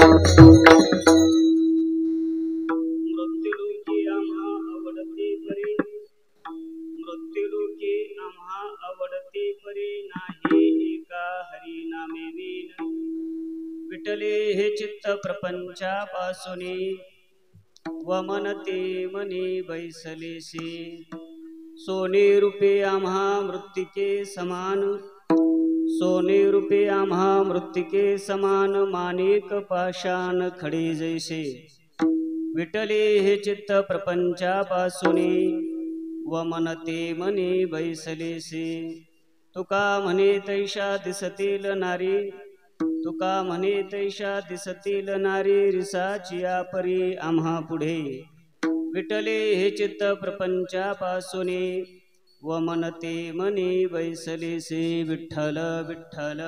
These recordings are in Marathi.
मृत्युलोकी आम्हा आवडते परी, मृत्युलोकी आम्हा आवडते परी, नाही एका हरी नामे विन. विठले हे चित्त प्रपंचापासूनी, वमनते मनी बैसलेसे. सोने रूपे आम्हा मृत्तिके समान, सोने रूपे आम्हा मृत्तिके समान, माणिक पाषाण खडे जैसे. विठले हे चित्त प्रपंचापासूनी, वमनते मनी बैसलेसे. तुका म्हणे तैषा दिसतील नारी, तुका म्हणे तैषा दिसतील नारी, रिसाचिया परी आम्हा पुढे. विठले हे चित्त प्रपंचापासूनी, वमनते मनी बैसलेसे. विठ्ठल विठ्ठल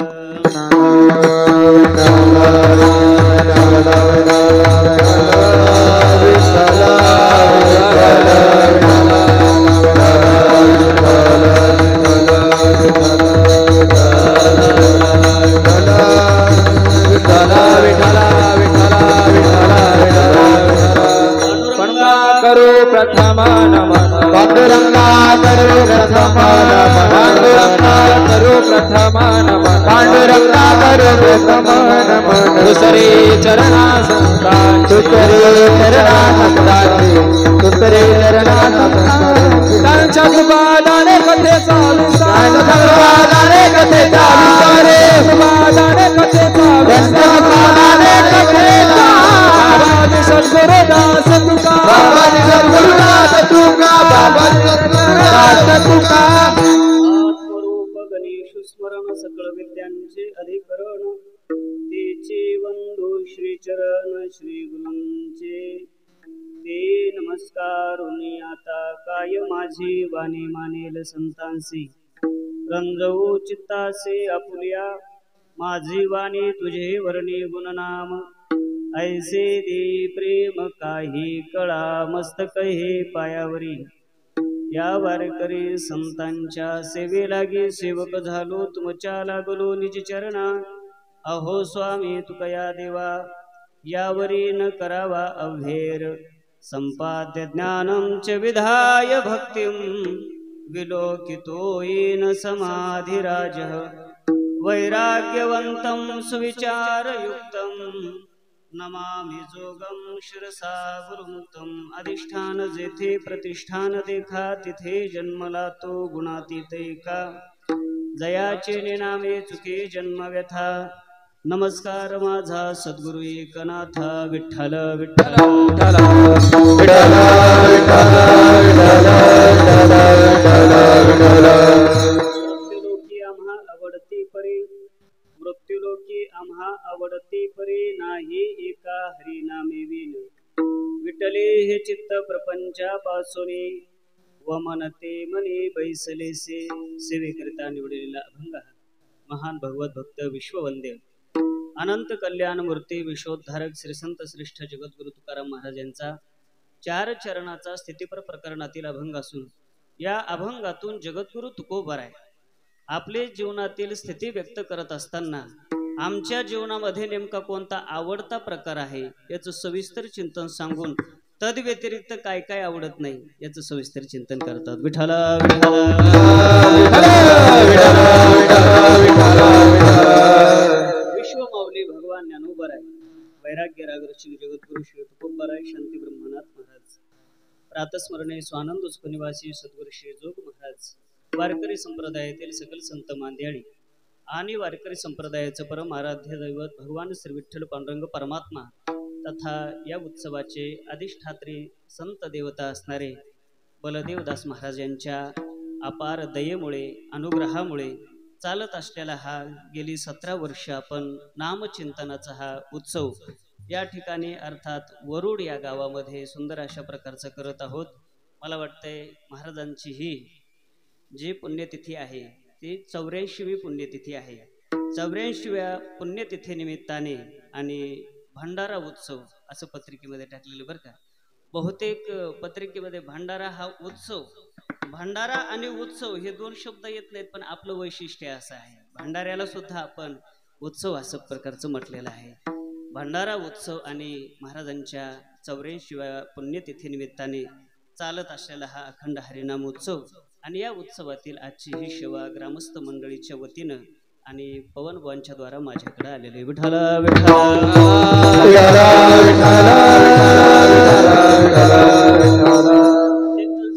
करू प्रथम नमन, पांडुरंगा करू प्रथम नमन, पांडुरंगा करू प्रथम नमन, पांडुरंगा करू प्रथम नमन. दुसरे चरणा संतान, दुसरे चरणा संतान, दुसरे चरणा संतान. त्यांच्या सुभादाने कथेचा विस्तार, सुभादाने कथेचा विस्तार, सुभादाने कथेचा विस्तार, सुभादाने कथेचा. बाबाजी सद्गुरुदास तुका, बाबाजी सद्गुरुदास तुका, बाबाजी सद्गुरुदास तुका. स्वरूप गणेश स्मरण सकळ विद्यांचे अधिकरण, तेचे वंदू श्री चरण श्री गुरूंचे. ते नमस्कारुनी आता काय माझी वाणी मानेल संतांसी. रंजवू चित्तासे आपुल्या माझी वाणी तुझे वर्णी गुणनाम. ऐसे दे प्रेम काही कळा मस्तक हे पायावरी. या वारकरी संतांच्या सेवे लागी सेवक झालो तुमच्या लागलो निज चरणा. अहो स्वामी तुकया देवा यावरी न करावा अव्हेर. संपाद्य ज्ञानं च विधाय भक्तिं, विलोकितो येन समाधिराजः. वैराग्यवन्तं सुविचारयुक्तं, नमामि जोगं शिरसा गुरुमुक्तम्. अधिष्ठान जेथे प्रतिष्ठान देखा, तिथे जन्मला तो गुणातीतैका. जयाचे निनामे चुके जन्म व्यथा. नमस्कार माझा सद्गुरु एकनाथा. विठ्ठल विठ्ठल विठ्ठल विठ्ठल विठ्ठल. मृत्युलोकी आम्हा आवडती परी, मृत्युलोकी आम्हा आवडती परी, नाही एका हरिनामे विन. विठले हे चित्त प्रपंचापासूनी, वमनते मनी बैसलेसे. सेवेकरिता निवडलेला अभंग महान भगवत भक्त विश्ववंद्य अनंत कल्याण मूर्ती विश्वोद्धारक श्री संत श्रेष्ठ जगद्गुरु तुकाराम महाराज यांचा 4 चरणाचा स्थितीपर प्रकरणातील अभंग असून, या अभंगातून जगद्गुरु तुकोबराय आपले जीवनातील स्थिती व्यक्त करत असताना आमच्या जीवनामध्ये नेमका कोणता आवडता प्रकार आहे याचं सविस्तर चिंतन सांगून तद व्यतिरिक्त काय काय आवडत नाही याचं सविस्तर चिंतन करतात. विठ्ठल विश्व माऊली भगवान ज्ञानोबराय, वैराग्य रागरक्षक जगद्गुरु श्री तुकोबराय शांती ब्रह्मनाथ महाराज, प्रातस्मरणे स्वानंद निवासी सद्गुरु श्री जोग महाराज, वारकरी संप्रदायातील सकल संत मांदियाळी आणि वारकरी संप्रदायाचं परम आराध्य दैवत भगवान श्री विठ्ठल पांडुरंग परमात्मा तथा या उत्सवाचे अधिष्ठात्री संत देवता असणारे बलदेवदास महाराज यांच्या अपार दयेमुळे अनुग्रहामुळे चालत असलेला हा गेली 17 वर्ष आपण नामचिंतनाचा हा उत्सव या ठिकाणी अर्थात वरुड या गावामध्ये सुंदर अशा प्रकारचं करत आहोत. मला वाटतंय महाराजांची ही जी पुण्यतिथी आहे ती 84वी पुण्यतिथी आहे. 84व्या पुण्यतिथीनिमित्ताने आणि भंडारा उत्सव असं पत्रिकेमध्ये टाकलेलं बरं का. बहुतेक पत्रिकेमध्ये भंडारा हा उत्सव, भंडारा आणि उत्सव हे 2 शब्द येत नाहीत, पण आपलं वैशिष्ट्य असं आहे भंडाऱ्याला सुद्धा आपण उत्सव असं प्रकारचं म्हटलेलं आहे. भंडारा उत्सव आणि महाराजांच्या 84व्या पुण्यतिथी निमित्ताने चालत असलेला हा अखंड हरिनाम उत्सव आणि या उत्सवातील आजची ही सेवा ग्रामस्थ मंडळीच्या वतीनं आणि पवन बुवांच्या द्वारा माझ्याकडे आलेले विठ्ठला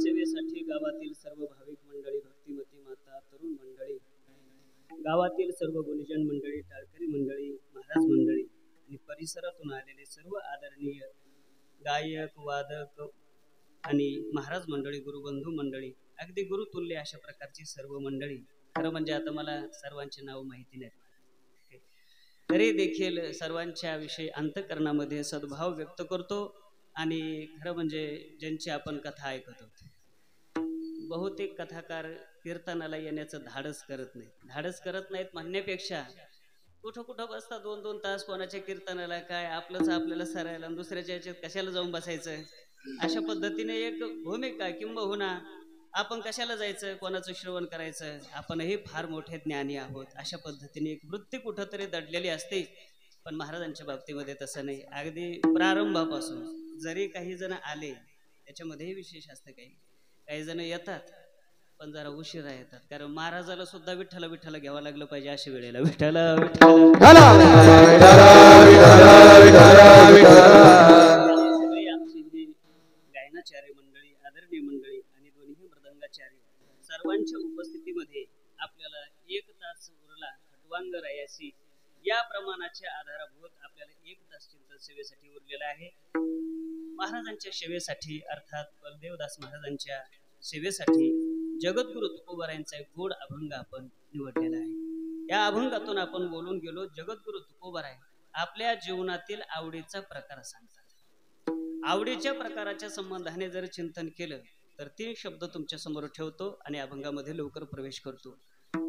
सेवेसाठी गावातील सर्व भाविक मंडळी, भक्तिमती माता, तरुण मंडळी, गावातील सर्व गुणीजन मंडळी, टाळकरी मंडळी, महाराज मंडळी आणि परिसरातून आलेले सर्व आदरणीय गायक, वादक आणि महाराज मंडळी, गुरुबंधू मंडळी, अगदी गुरुतुल्य अशा प्रकारची सर्व मंडळी. खरं म्हणजे आता मला सर्वांचे नाव माहिती नाही, तरी देखील सर्वांच्या विषयी अंतःकरणामध्ये सद्भाव व्यक्त करतो. आणि खरं म्हणजे ज्यांची आपण कथा ऐकत आहोत, बहुतेक कथाकार कीर्तनाला येण्याचं धाडस करत नाहीत म्हणण्यापेक्षा कुठं कुठं बसता 2-2 तास कोणाच्या कीर्तनाला, काय आपल्याला सरायला दुसऱ्याच्या याच्यात कशाला जाऊन बसायचं, अशा पद्धतीने एक भूमिका. किंबहुना आपण कशाला जायचं, कोणाचं श्रवण करायचं, आपणही फार मोठे ज्ञानी आहोत, अशा पद्धतीने एक वृत्ती कुठंतरी दडलेली असते. पण महाराजांच्या बाबतीमध्ये तसं नाही. अगदी प्रारंभापासून जरी काही जण आले, त्याच्यामध्येही विशेष असतं. काही जण येतात पण जरा उशिरा येतात, कारण महाराजाला सुद्धा विठ्ठला विठ्ठला घ्यावं लागलं पाहिजे. अशा वेळेला विठ्ठला सगळी आमची ही गायनाचार्य मंडळी, आदरणीय मंडळी आणि दोन्ही मृदंगाचार्य सर्वांच्या उपस्थितीमध्ये आपल्याला 1 तास उरला खटवांग रायासी या प्रमाणाच्या आधाराभूत आपल्याला 1 तास चिंतन सेवेसाठी उरलेला आहे. महाराजांच्या सेवेसाठी अर्थात बलदेवदास महाराजांच्या सेवेसाठी जगद्गुरु तुकोबारायांचा एक गोड अभंग आपण निवडलेला आहे. या अभंगातून आपण बोलून गेलो. जगद्गुरु तुकोबाराय आपल्या जीवनातील आवडीचा प्रकार सांगतात. आवडीच्या प्रकाराच्या संबंधाने जर चिंतन केलं तर 3 शब्द तुमच्या समोर ठेवतो आणि अभंगामध्ये लवकर प्रवेश करतो.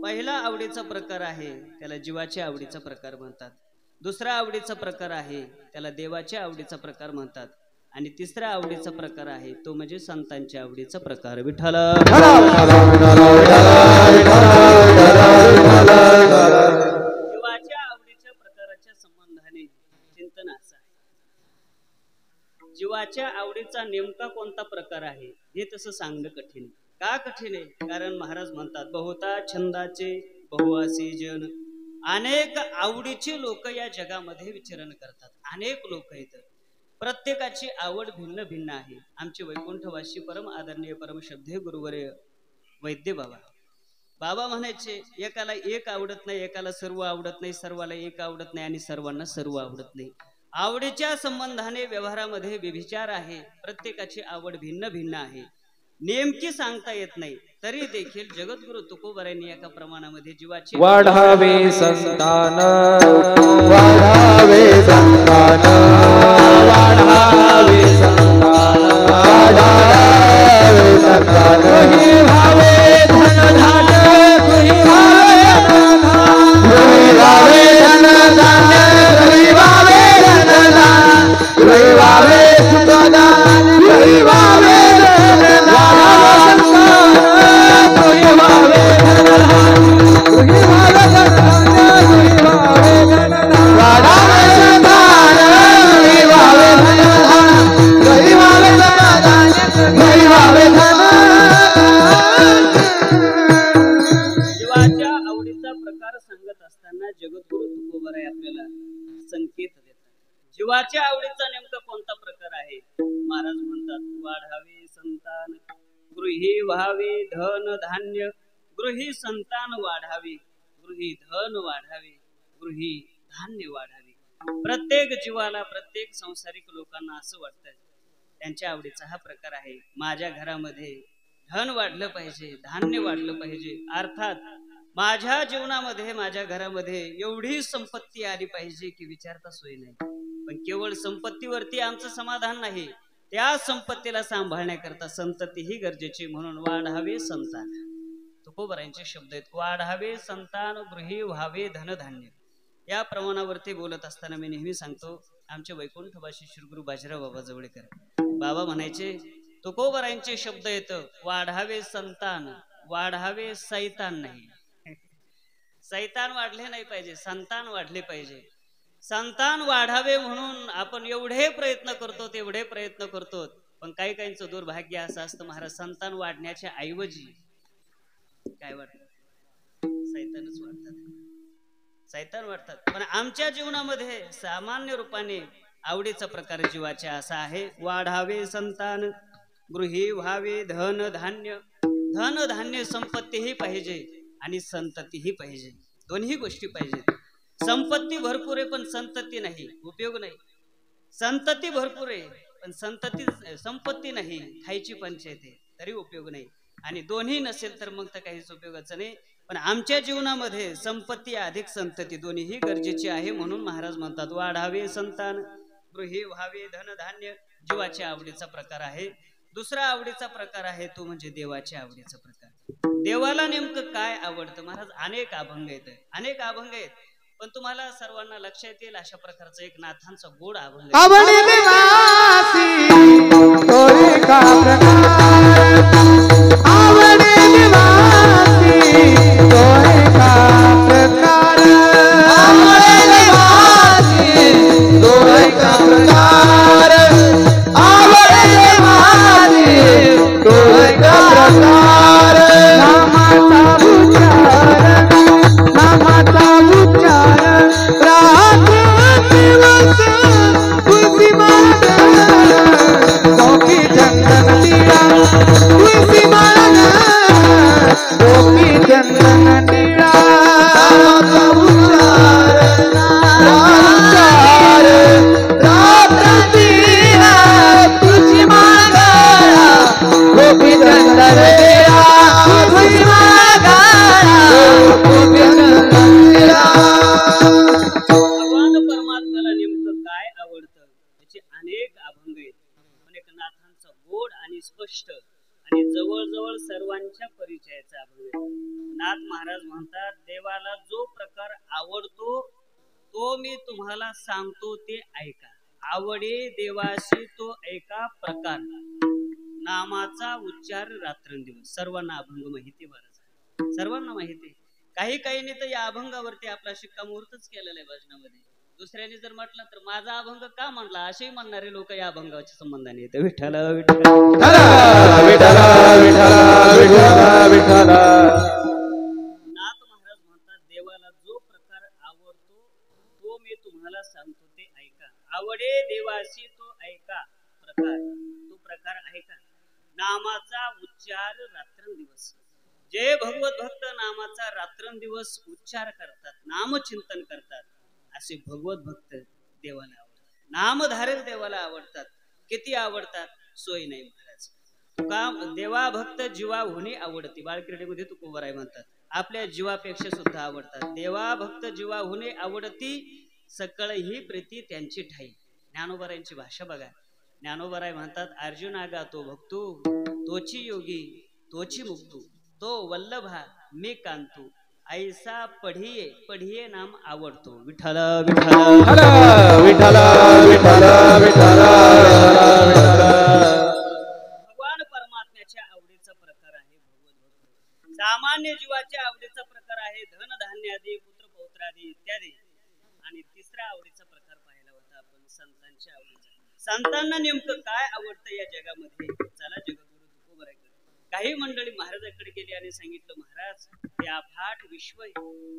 पहिला आवडीचा प्रकार आहे त्याला जीवाच्या आवडीचा प्रकार म्हणतात. दुसरा आवडीचा प्रकार आहे त्याला देवाच्या आवडीचा प्रकार म्हणतात. आणि तिसरा आवडीचा प्रकार आहे तो म्हणजे संतांच्या आवडीचा प्रकार. विठ्ठला जीवाच्या आवडीच्या प्रकाराच्या संबंधाने चिंतन असं आहे. जीवाच्या आवडीचा नेमका कोणता प्रकार आहे हे तसं सांगणं कठीण. का कठीण आहे? कारण महाराज म्हणतात बहुता छंदाचे बहुआसी जन. अनेक आवडीचे लोक या जगामध्ये विचरण करतात. अनेक लोक आहेत, प्रत्येकाची आवड भिन्न भिन्न आहे. आमचे वैकुंठवासी परम आदरणीय परम श्रद्धेय गुरुवर्य वैद्य बाबा म्हणायचे एकाला एक आवडत नाही, एकाला सर्व आवडत नाही, सर्वाला एक आवडत नाही आणि सर्वांना सर्व आवडत नाही. आवडीच्या संबंधाने व्यवहारामध्ये व्यभिचार आहे. प्रत्येकाची आवड भिन्न भिन्न आहे, नेमकी सांगता येत नाही. तरी देखील जगद्गुरु तुकोबारायांनी एका प्रमाणामध्ये जीवाची वाढावे संतान, वाढावे संतान, वाढावे संतान, वाढावे संतान. तुही भावे धन धान्य, तुही भावे धन धान्य, तुही भावे धन धान्य, तुही भावे धन धान्य, तुही भावे सुखदान, तुही भावे धन धान्य. तुही भावे धन धान्य, तुही भावे धन धान्य, तुही भावे धन धान्य. वाढावे संतान, तुही भावे धन धान्य, तुही भावे धन धान्य, तुही भावे धन. जीवाच्या आवडीचा प्रकार सांगत असताना जगद्गुरु तुकोबाराय आपल्याला संकेत देतात. जीवाच्या आवडीचा नेमका कोणता प्रकार आहे? महाराज म्हणतात वाढावे संतान, गृही व्हावे धन धान्य, गृही संतान वाढावे, गृही धन वाढावे, गृही धान्य वाढावे. प्रत्येक जीवाला, प्रत्येक संसारिक लोकांना असं वाटतं त्यांच्या आवडीचा हा प्रकार आहे. माझ्या घरामध्ये धन वाढलं पाहिजे, धान्य वाढलं पाहिजे. अर्थात माझ्या जीवनामध्ये, माझ्या घरामध्ये एवढी संपत्ती आली पाहिजे की विचारता सोय नाही. पण केवळ संपत्तीवरती आमचं समाधान नाही, त्या संपत्तीला सांभाळण्याकरता संतती ही गरजेची. म्हणून वाढावे संतान, तुकोबारायांचे शब्द आहेत. वाढावे संतान, गृही व्हावे धनधान्य. या प्रमाणावरती बोलत असताना मी नेहमी सांगतो आमचे वैकुंठवासी श्री गुरु बाजीराव बाबा जवळेकर बाबा म्हणायचे तुकोबारायांचे शब्द येतं वाढावे संतान, वाढावे सैतान नाही. सैतान वाढले नाही पाहिजे, संतान वाढले पाहिजे. संतान वाढावे म्हणून आपण एवढे प्रयत्न करतो तेवढे प्रयत्न करतो, पण काही काहींचं दुर्भाग्य असं असतं महाराज, संतान वाढण्याच्या ऐवजी काय वाटतं, सैतानच वाढतात, सैतान वाढतात. पण आमच्या जीवनामध्ये सामान्य रूपाने आवडीचा प्रकार जीवाचे असा आहे, वाढावे संतान, गृही व्हावे धन धान्य. धन धान्य संपत्तीही पाहिजे आणि संततीही पाहिजे, दोन्ही गोष्टी पाहिजेत. संपत्ती भरपूर आहे पण संतती नाही, उपयोग नाही. संतती भरपूर आहे पण संपत्ती नाही, खायची पंचायत आहे तरी उपयोग नाही. आणि दोन्ही नसेल तर मग तर काहीच उपयोगाचं नाही. पण आमच्या जीवनामध्ये संपत्ती अधिक संतती दोन्हीही गरजेची आहे. म्हणून महाराज म्हणतात वाढावे संतान, गृही व्हावे धनधान्य. जीवाच्या आवडीचा प्रकार आहे. दुसरा आवडीचा प्रकार आहे तो म्हणजे देवाच्या आवडीचा प्रकार. देवाला नेमकं काय आवडतं महाराज? अनेक अभंग आहेत, अनेक अभंग आहेत, पण तुम्हाला सर्वांना लक्षात येईल अशा प्रकारचा एक नाथांचा गोड अभंग आहे. सर्वांच्या परिचयाचा अभंग आहे. नाथ महाराज म्हणतात देवाला जो प्रकार आवडतो तो मी तुम्हाला सांगतो ते ऐका. आवडे देवाशी तो ऐका प्रकार, नामाचा उच्चार रात्रंदिवस. सर्वांना अभंग माहिती, बरं सर्वांना माहिती. काही काहींनी तर या अभंगावरती आपला शिक्कामोर्तच केलेला आहे भजनामध्ये. दुसऱ्याने जर म्हटलं तर माझा अभंग का म्हणला असेही म्हणणारे लोक या अभंगाच्या संबंधाने येते. विठ्ठल विठ्ठल विठ्ठल विठ्ठल विठ्ठल. नाथ महाराज म्हणतात देवाला जो प्रकार आवडतो तो मी तुम्हाला सांगतो ते ऐका. आवडे देवाशी तो ऐका प्रकार, तो प्रकार ऐका. नामाचा उच्चार रात्रंदिवस. जे भगवत भक्त नामाचा रात्रंदिवस उच्चार करतात, नामचिंतन करतात, असे भगवत भक्त देवाला आवडतात. नामधारक देवाला आवडतात. किती आवडतात सोय नाही महाराज. तुका देवा भक्त जीवा होणे आवडती. बाळक्रीडेमध्ये तुकोबराय म्हणतात आपल्या जीवापेक्षा सुद्धा आवडतात. देवा भक्त जीवा होणे आवडती, सकळ ही प्रीती त्यांची ठाई. ज्ञानोबरायांची भाषा बघा. ज्ञानोबराय म्हणतात अर्जुना गा तो भक्तू, तोची योगी तोची मुक्तू, तो वल्लभा मी कांतू, ऐसा पढिये पढिये नाम आवडतो. विठ्ठल विठ्ठल विठ्ठल विठ्ठल विठ्ठल. भगवान परमात्म्याच्या आवडीचा प्रकार आहे भगवत भक्त. सामान्य जीवाच्या आवडीचा प्रकार आहे धन धान्यादी पुत्र पौत्रादी इत्यादी. आणि तिसरा आवडीचा प्रकार पाहिला होता आपण संतांच्या आवडीचा. संतांना नेमकं काय आवडतं या जगामध्ये? चला जगद्गुरु तुकोबरायकडे. काही मंडळी महाराजांकडे गेली आणि सांगितलं महाराज हे अफाट विश्व आहे,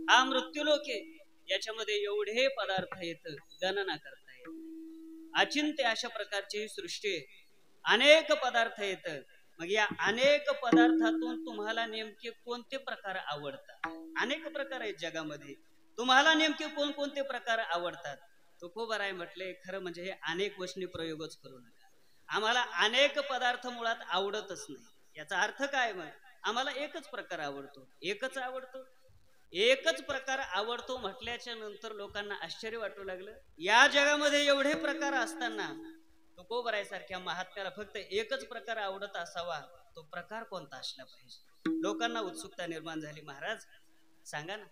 हा मृत्यूलोक आहे, याच्यामध्ये एवढे पदार्थ आहेत गणना करता येत नाही. अचिंत्य अशा प्रकारची सृष्टी आहे, अनेक पदार्थ आहेत. मग या अनेक पदार्थातून तुम्हाला नेमके कोणते प्रकार आवडतात? अनेक प्रकार आहेत जगामध्ये, तुम्हाला नेमके कोणकोणते प्रकार आवडतात? तुकोबराय म्हटले खरं म्हणजे हे अनेक वचनी प्रयोगच करू नका. आम्हाला अनेक पदार्थ मुळात आवडतच नाही. याचा अर्थ काय? मग आम्हाला एकच प्रकार आवडतो, एकच आवडतो, एकच प्रकार आवडतो म्हटल्याच्या नंतर लोकांना आश्चर्य वाटू लागलं. या जगामध्ये एवढे प्रकार असताना तुकोबराय सारख्या महात्म्याला फक्त एकच प्रकार आवडत असावा, तो प्रकार कोणता असला पाहिजे? लोकांना उत्सुकता निर्माण झाली. महाराज सांगा ना,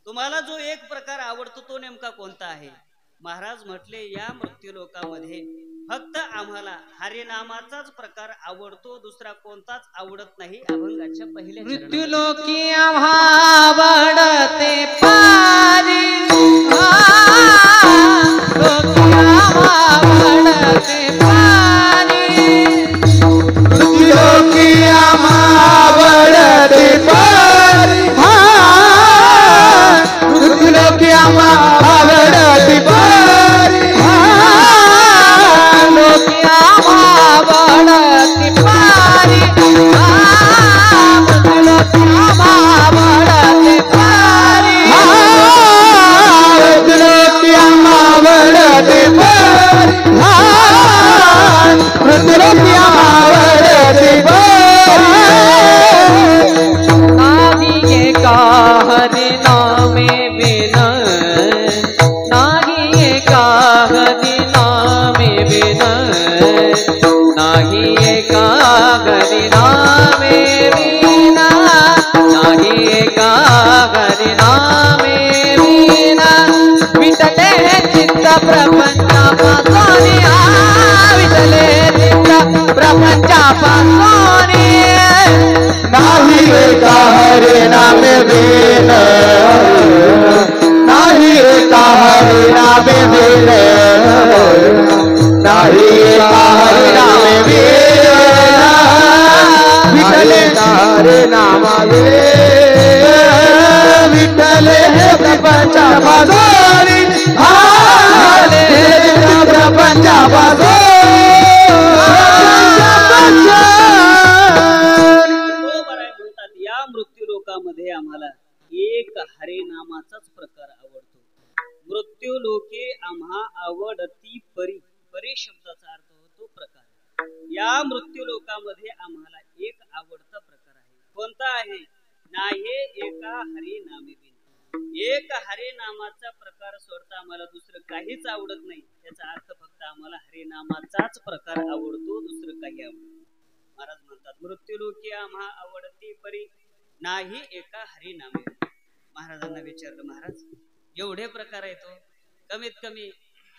तुम्हाला जो एक प्रकार आवडतो तो नेमका कोणता आहे? महाराज म्हटले या मृत्यूलोकामध्ये फक्त आम्हाला हरिनामाचाच प्रकार आवडतो, दुसरा कोणताच आवडत नाही. अभंगाच्या पहिल्या मृत्यूलोकी आवडते पारी हरि नामे वीणा विठले चित्त प्रपंचापासून विठले चित्त प्रपंचापासून नाही एका हरि नामे वीणा नाही एका हरि नामे वीणा नाही एका हरि नामे वीणा विठले हरे नामा विठले प्रपंचापासून प्रपंचापासून या मृत्यू लोकामध्ये आम्हाला एक हरे नामाचाच प्रकार आवडतो. मृत्यू लोके आम्हा आवडती परी. परी शब्दाचा अर्थ होतो प्रकार. या मृत्यू लोकामध्ये आम्हाला एक आवडता प्रकार आहे. कोणता आहे? नाही एका हरी नामे बिन. एक हरे नामाचा प्रकार सोडता आम्हाला दुसरं काहीच आवडत नाही. याचा अर्थ फक्त आम्हाला हरे नामाचाच प्रकार आवडतो, दुसरं काही आवडत. महाराज म्हणतात मृत्यू लोके आम्हा आवडती परी नाही एका हरी नामे. महाराजांना विचारलं, महाराज एवढे प्रकार आहेत तो, कमीत कमी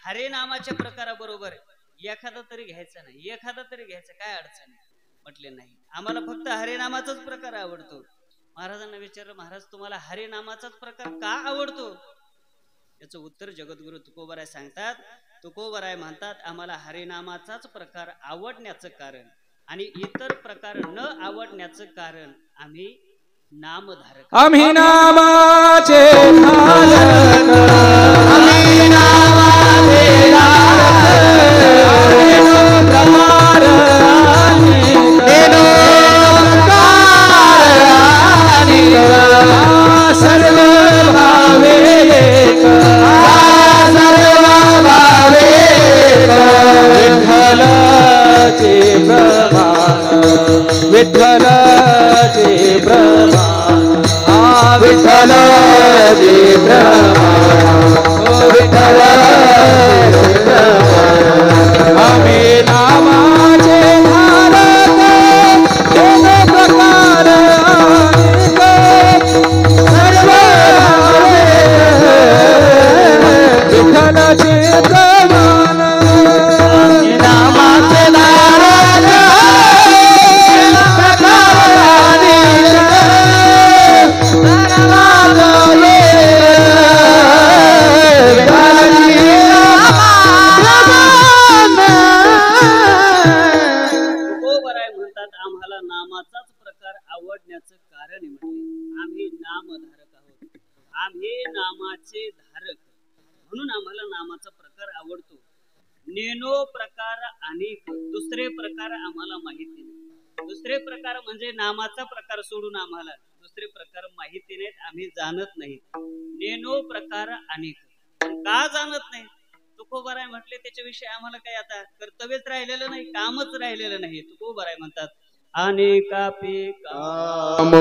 हरे नामाच्या प्रकाराबरोबर एखादा तरी घ्यायचा नाही, एखादा तरी घ्यायचा, काय अडचण आहे? म्हटले नाही, आम्हाला फक्त हरे नामाचाच प्रकार आवडतो. महाराजांना विचारलं, महाराज तुम्हाला हरे नामाचाच प्रकार का आवडतो? याचं उत्तर जगद्गुरु तुकोबराय सांगतात. तुकोबराय म्हणतात आम्हाला हरे नामाचाच प्रकार आवडण्याचं कारण आणि इतर प्रकार न आवडण्याचं कारण आम्ही नामधारक. आम्ही नामाचे धारक, आम्ही नामाचे सर्व भावे सर्व भावे विठ्ठलाचे प्रमाण विठ्ठलाचे प्रमाण विठ्ठलाचे प्रमाण विठ्ठलाचे प्रमाण आम्ही नामाचे धारक दोन प्रकार सर्व विठ्ठलाचे प्रमाण नामाचे धारक म्हणून आम्हाला नामाचा प्रकार आवडतो. नेनो प्रकार आणि दुसरे प्रकार आम्हाला माहिती नाही. दुसरे प्रकार म्हणजे नामाचा प्रकार सोडून आम्हाला दुसरे प्रकार माहिती नाहीत, आम्ही जाणत नाही. नेनो प्रकार अनेक का जाणत नाही? तुकोबराय म्हटले त्याच्याविषयी आम्हाला काही आता कर्तव्यच राहिलेलं नाही, कामच राहिलेलं नाही. तुकोबराय म्हणतात अनेकापे काम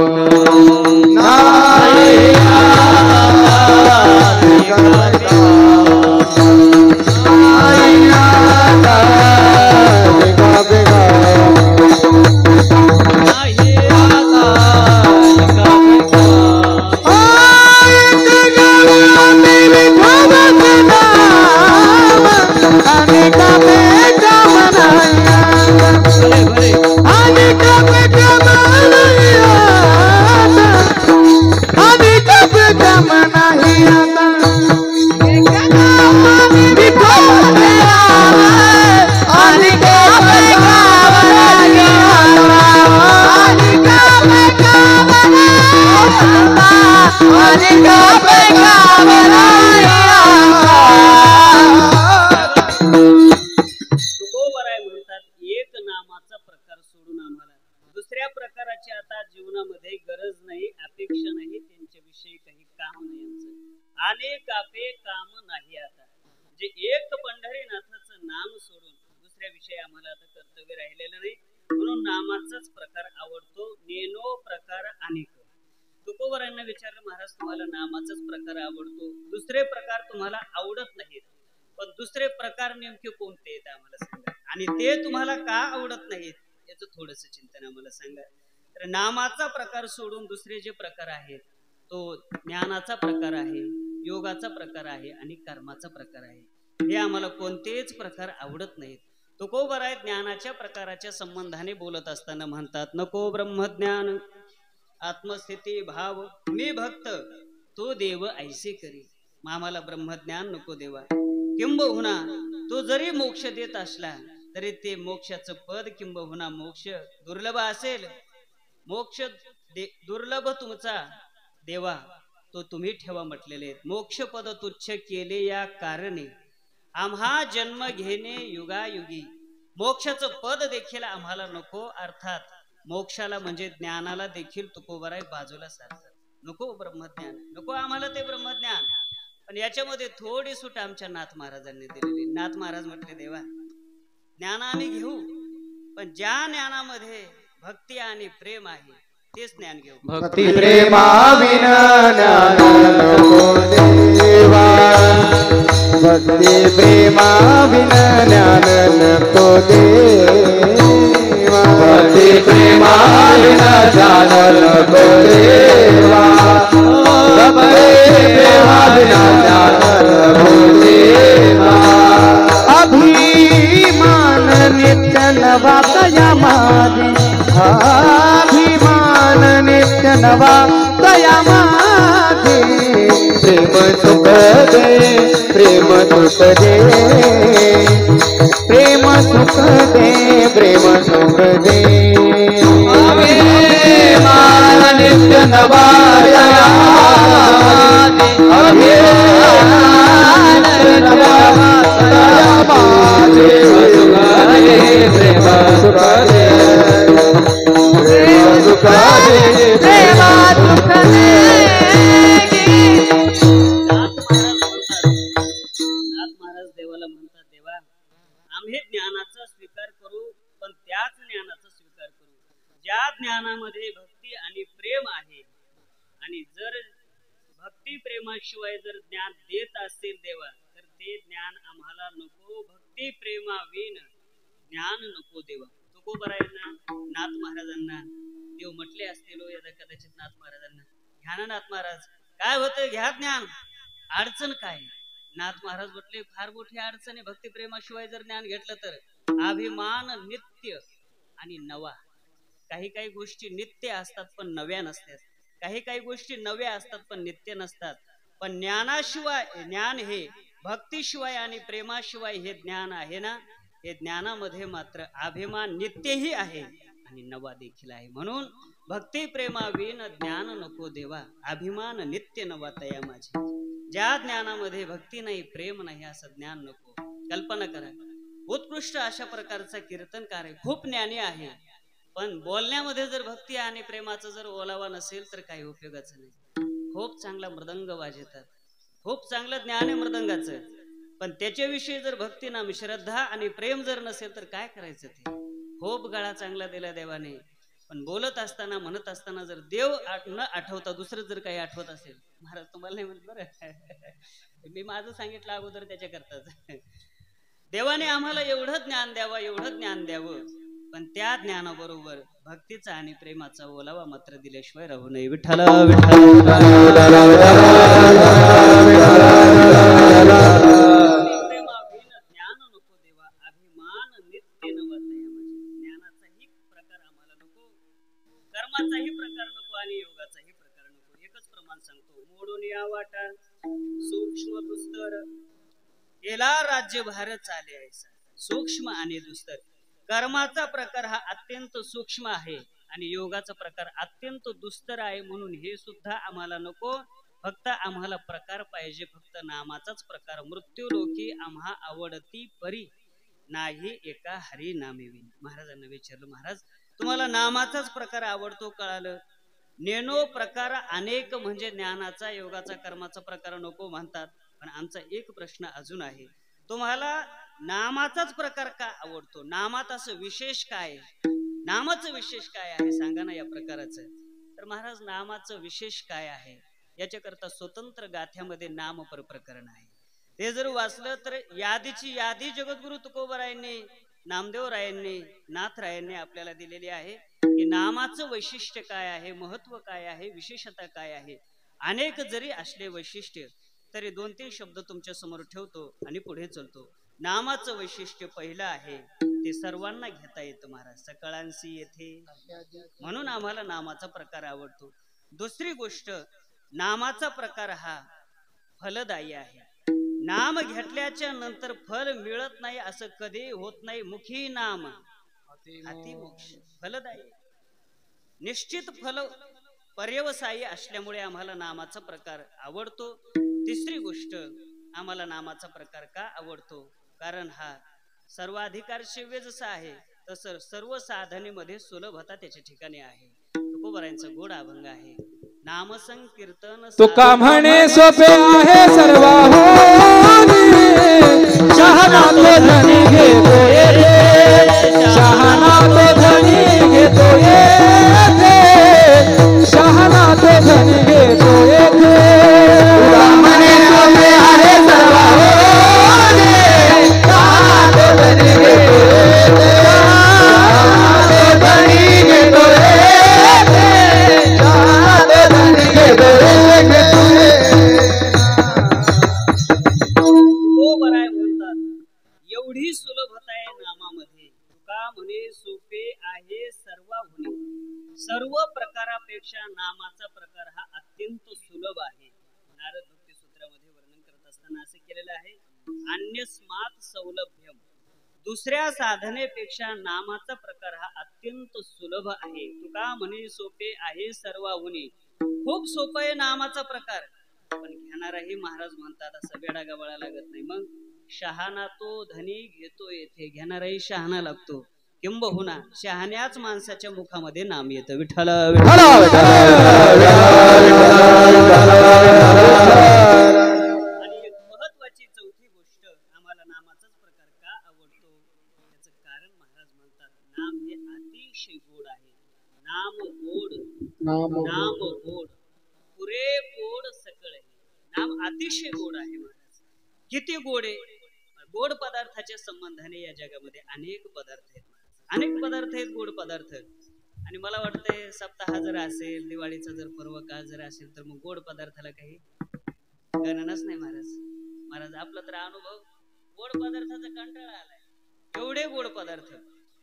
नामाचा प्रकार सोडून दुसरे जे प्रकार आहेत तो ज्ञानाचा प्रकार आहे, योगाचा प्रकार आहे आणि कर्माचा प्रकार आहे. हे आम्हाला कोणतेच प्रकार आवडत नाहीत. तुकोबराय ज्ञानाच्या प्रकाराच्या संबंधाने बोलत असताना म्हणतात, नको ब्रह्मज्ञान आत्मस्थिती भाव मी भक्त तो देव ऐसे करी. मग आम्हाला ब्रह्मज्ञान नको देवा. किंबहुना तो जरी मोक्ष देत असला तरी ते मोक्षाचं पद किंबहुना मोक्ष दुर्लभ असेल. मोक्ष दुर्लभ तुमचा देवा तो तुम्ही ठेवा म्हटलेले आहेत. मोक्ष पद तुच्छ केले या कारणे आम्हा जन्म घेणे युगायुगी. मोक्षाचं पद देखील आम्हाला नको. अर्थात मोक्षाला म्हणजे ज्ञानाला देखील तुकोबराय बाजूला सारतात. नको ब्रह्मज्ञान, नको आम्हाला ते ब्रह्मज्ञान. पण याच्यामध्ये थोडी सूट आमच्या नाथ महाराजांनी दिलेली. नाथ महाराज म्हटले, देवा ज्ञान आम्ही घेऊ, पण ज्या ज्ञानामध्ये भक्ती आणि प्रेम आहे तेच ज्ञान घेऊ. भक्ती प्रेमाविना ज्ञान नको देवा. भक्ती प्रेमाविना ज्ञान नको देवा. भक्ती प्रेमाविना ज्ञान नको देवा. भक्ती प्रेमाविना ज्ञान नको देवा. अभिमान नित्य नवा तया माझी. अभिमान नित्य नवा तया माझे. प्रेम सुख दे, प्रेम सुख दे. प्रेम सुख दे, प्रेम सुख दे. अभिमान नित्य नवा तया माझे. अभिमान नवा तया माझे. प्रेम सुख दे, प्रेम सुख दे. प्रेम सुख दे. नाथ महाराज देवाला म्हणतात, देवा आम्ही ज्ञानाचा स्वीकार करू, पण त्याच ज्ञानाचा स्वीकार करू ज्या ज्ञानामध्ये भक्ती आणि प्रेम आहे. आणि जर भक्ती प्रेमाशिवाय जर ज्ञान देत असतील देवा तर ते ज्ञान आम्हाला नको. भक्ती प्रेमाविन ज्ञान नको देवा. तुकोबरायांना नाथ महाराजांना देव म्हटले असतील यदा कदाचित नाथ महाराजांना, घ्या ना नाथ महाराज, काय होतं घ्या ज्ञान, अडचण काय. नाथ महाराज म्हटले, फार मोठी अडचण आहे भक्ती प्रेमाशिवाय जर ज्ञान घेतलं तर. अभिमान नित्य आणि नवा. काही काही गोष्टी नित्य असतात पण नव्या नसतात. काही काही गोष्टी नव्या असतात पण नित्य नसतात. पण ज्ञानाशिवाय, ज्ञान हे भक्तीशिवाय आणि प्रेमाशिवाय हे ज्ञान आहे ना, हे ज्ञानामध्ये मात्र अभिमान नित्यही आहे आणि नवा देखील आहे. म्हणून भक्ती प्रेमाविन ज्ञान नको देवा. अभिमान नित्य नवा तया माझी. ज्या ज्ञानामध्ये भक्ती नाही, प्रेम नाही, असं ज्ञान नको. कल्पना करा, उत्कृष्ट अशा प्रकारचा कीर्तनकार आहे, खूप ज्ञानी आहे, पण बोलण्यामध्ये जर भक्ती आणि प्रेमाचा जर ओलावा नसेल तर काही उपयोगाचं नाही. खूप चांगला मृदंग वाजवतात, खूप चांगलं ज्ञान आहे मृदंगाचं, पण त्याच्याविषयी जर भक्ती नाम श्रद्धा आणि प्रेम जर नसेल तर काय करायचं. ते खूप गळा चांगला दिला देवाने, पण बोलत असताना म्हणत असताना जर देव न आठवता दुसरं जर काही आठवत असेल, महाराज तुम्हाला नाही म्हणत बरं, मी माझं सांगितलं अगोदर त्याच्याकरताच. देवाने आम्हाला एवढं ज्ञान द्यावं, एवढं ज्ञान द्यावं, पण त्या ज्ञानाबरोबर भक्तीचा आणि प्रेमाचा ओलावा मात्र दिल्याशिवाय राहू नये. विठ्ठल ज्ञान नको देवा. अभिमान नित्य नवतया माझी. ज्ञानाचाही प्रकार आम्हाला नको, कर्माचाही प्रकार नको आणि योगाचाही प्रकार नको. एकच प्रमाण सांगतो, मोडून या वाटा सूक्ष्म दुस्तर गेला राज्यभार चाले ऐसा. सूक्ष्म आणि दुस्तर. कर्माचा प्रकार हा अत्यंत सूक्ष्म आहे आणि योगाचा प्रकार अत्यंत दुस्तर आहे. म्हणून हे सुद्धा आम्हाला नको. फक्त आम्हाला प्रकार पाहिजे, फक्त नामाचाच प्रकार. मृत्यू लोकी आम्हा आवडती परी नाही एका हरी नामेविन. महाराजांना विचारलं, महाराज तुम्हाला नामाचाच प्रकार आवडतो कळालं, नेनो प्रकार अनेक म्हणजे ज्ञानाचा योगाचा कर्माचा प्रकार नको म्हणतात, पण आमचा एक प्रश्न अजून आहे, तुम्हाला नामाचाच प्रकार का आवडतो? नामात असं विशेष काय? नामाचं विशेष काय आहे सांगा ना या प्रकाराचं. तर महाराज नामाचं विशेष काय आहे याच्याकरता स्वतंत्र गाथ्यामध्ये नाम प्रकरण आहे. ते जर वाचलं तर यादीची यादी जगद्गुरु तुकोबरायांनी, नामदेवरायांनी, नाथरायांनी आपल्याला दिलेली आहे की नामाचं वैशिष्ट्य काय आहे, महत्व काय आहे, विशेषता काय आहे. अनेक जरी असले वैशिष्ट्य तरी 2-3 शब्द तुमच्या समोर ठेवतो आणि पुढे चलतो. नामाचं वैशिष्ट्य पहिलं आहे ते सर्वांना घेता येतं महाराज, सकळांशी येथे, म्हणून आम्हाला नामाचा प्रकार आवडतो. दुसरी गोष्ट, नामाचा प्रकार हा फलदायी आहे. नाम घेतल्याच्या नंतर फल मिळत नाही असं कधी होत नाही. मुखी नाम हाती मोक्ष, फलदायी, निश्चित फल पर्यवसायी असल्यामुळे आम्हाला नामाचा प्रकार आवडतो. तिसरी गोष्ट, आम्हाला नामाचा प्रकार का आवडतो? कारण हा सर्वाधिकार सेव्य जसा आहे तसं सर्व साधनेमध्ये सुलभता त्याच्या ठिकाणी आहे. तुकोबारायांचा गोड अभंग आहे. नाम संकीर्तन तुका म्हणे सोपे आहे सर्वाहूनी, शहाणा तो धनी घेतो येथे, शहाणा तो धनी घेतो येथे, शहाणा तो धनी घेतो येथे. तुका म्हणे सोपे आहे सर्वाहूनी, शहाणा तो धनी घेतो येथे, शहाणा तो धनी घेतो येथे, शहाणा तो धनी घेतो येथे. तुकोबाराय म्हणतात एवढी सुलभता आहे नामामध्ये. तुका म्हणे सोपे आहे सर्वाहुनी, सर्व प्रकारापेक्षा नामाचा प्रकार हा अत्यंत सुलभ आहे. नारद भक्ती सूत्रामध्ये वर्णन करत असताना असे केलेलं आहे, अन्यस्मात् सौलभ्यम, दुसऱ्या साधनेपेक्षा नामाचा प्रकार हा अत्यंत सुलभ आहे. तुका म्हणे सोपे आहे सर्वाहुनी, खूप सोपं आहे नामाचा प्रकार, पण घेणाराही महाराज म्हणतात असं वेडा गवळा लागत नाही. मग शहाणा तो धनी घेतो येथे, घेणाराही शहाणा लागतो. किंबहुना शहाण्याच माणसाच्या मुखामध्ये नाम येतं, विठ्ठल विठ्ठल. आणि एक महत्वाची चौथी गोष्ट, आम्हाला नामाचाच प्रकार का आवडतो त्याचं कारण महाराज म्हणतात, नाम हे अतिशय गोड आहे. नाम गोड, नाम गोड, पुरे गोड सकळ आहे. नाम अतिशय गोड आहे महाराज. किती गोड आहे? गोड पदार्थाच्या संबंधाने या जगामध्ये अनेक पदार्थ आहेत महाराज, अनेक पदार्थ आहेत गोड पदार्थ. आणि मला वाटतंय सप्ताह जर असेल, दिवाळीचा जर पर्व काळ जर असेल तर मग गोड पदार्थाला काही गणनाच नाही महाराज. महाराज आपला तर अनुभव, गोड पदार्थाचा कंटाळा आलाय. एवढे गोड पदार्थ,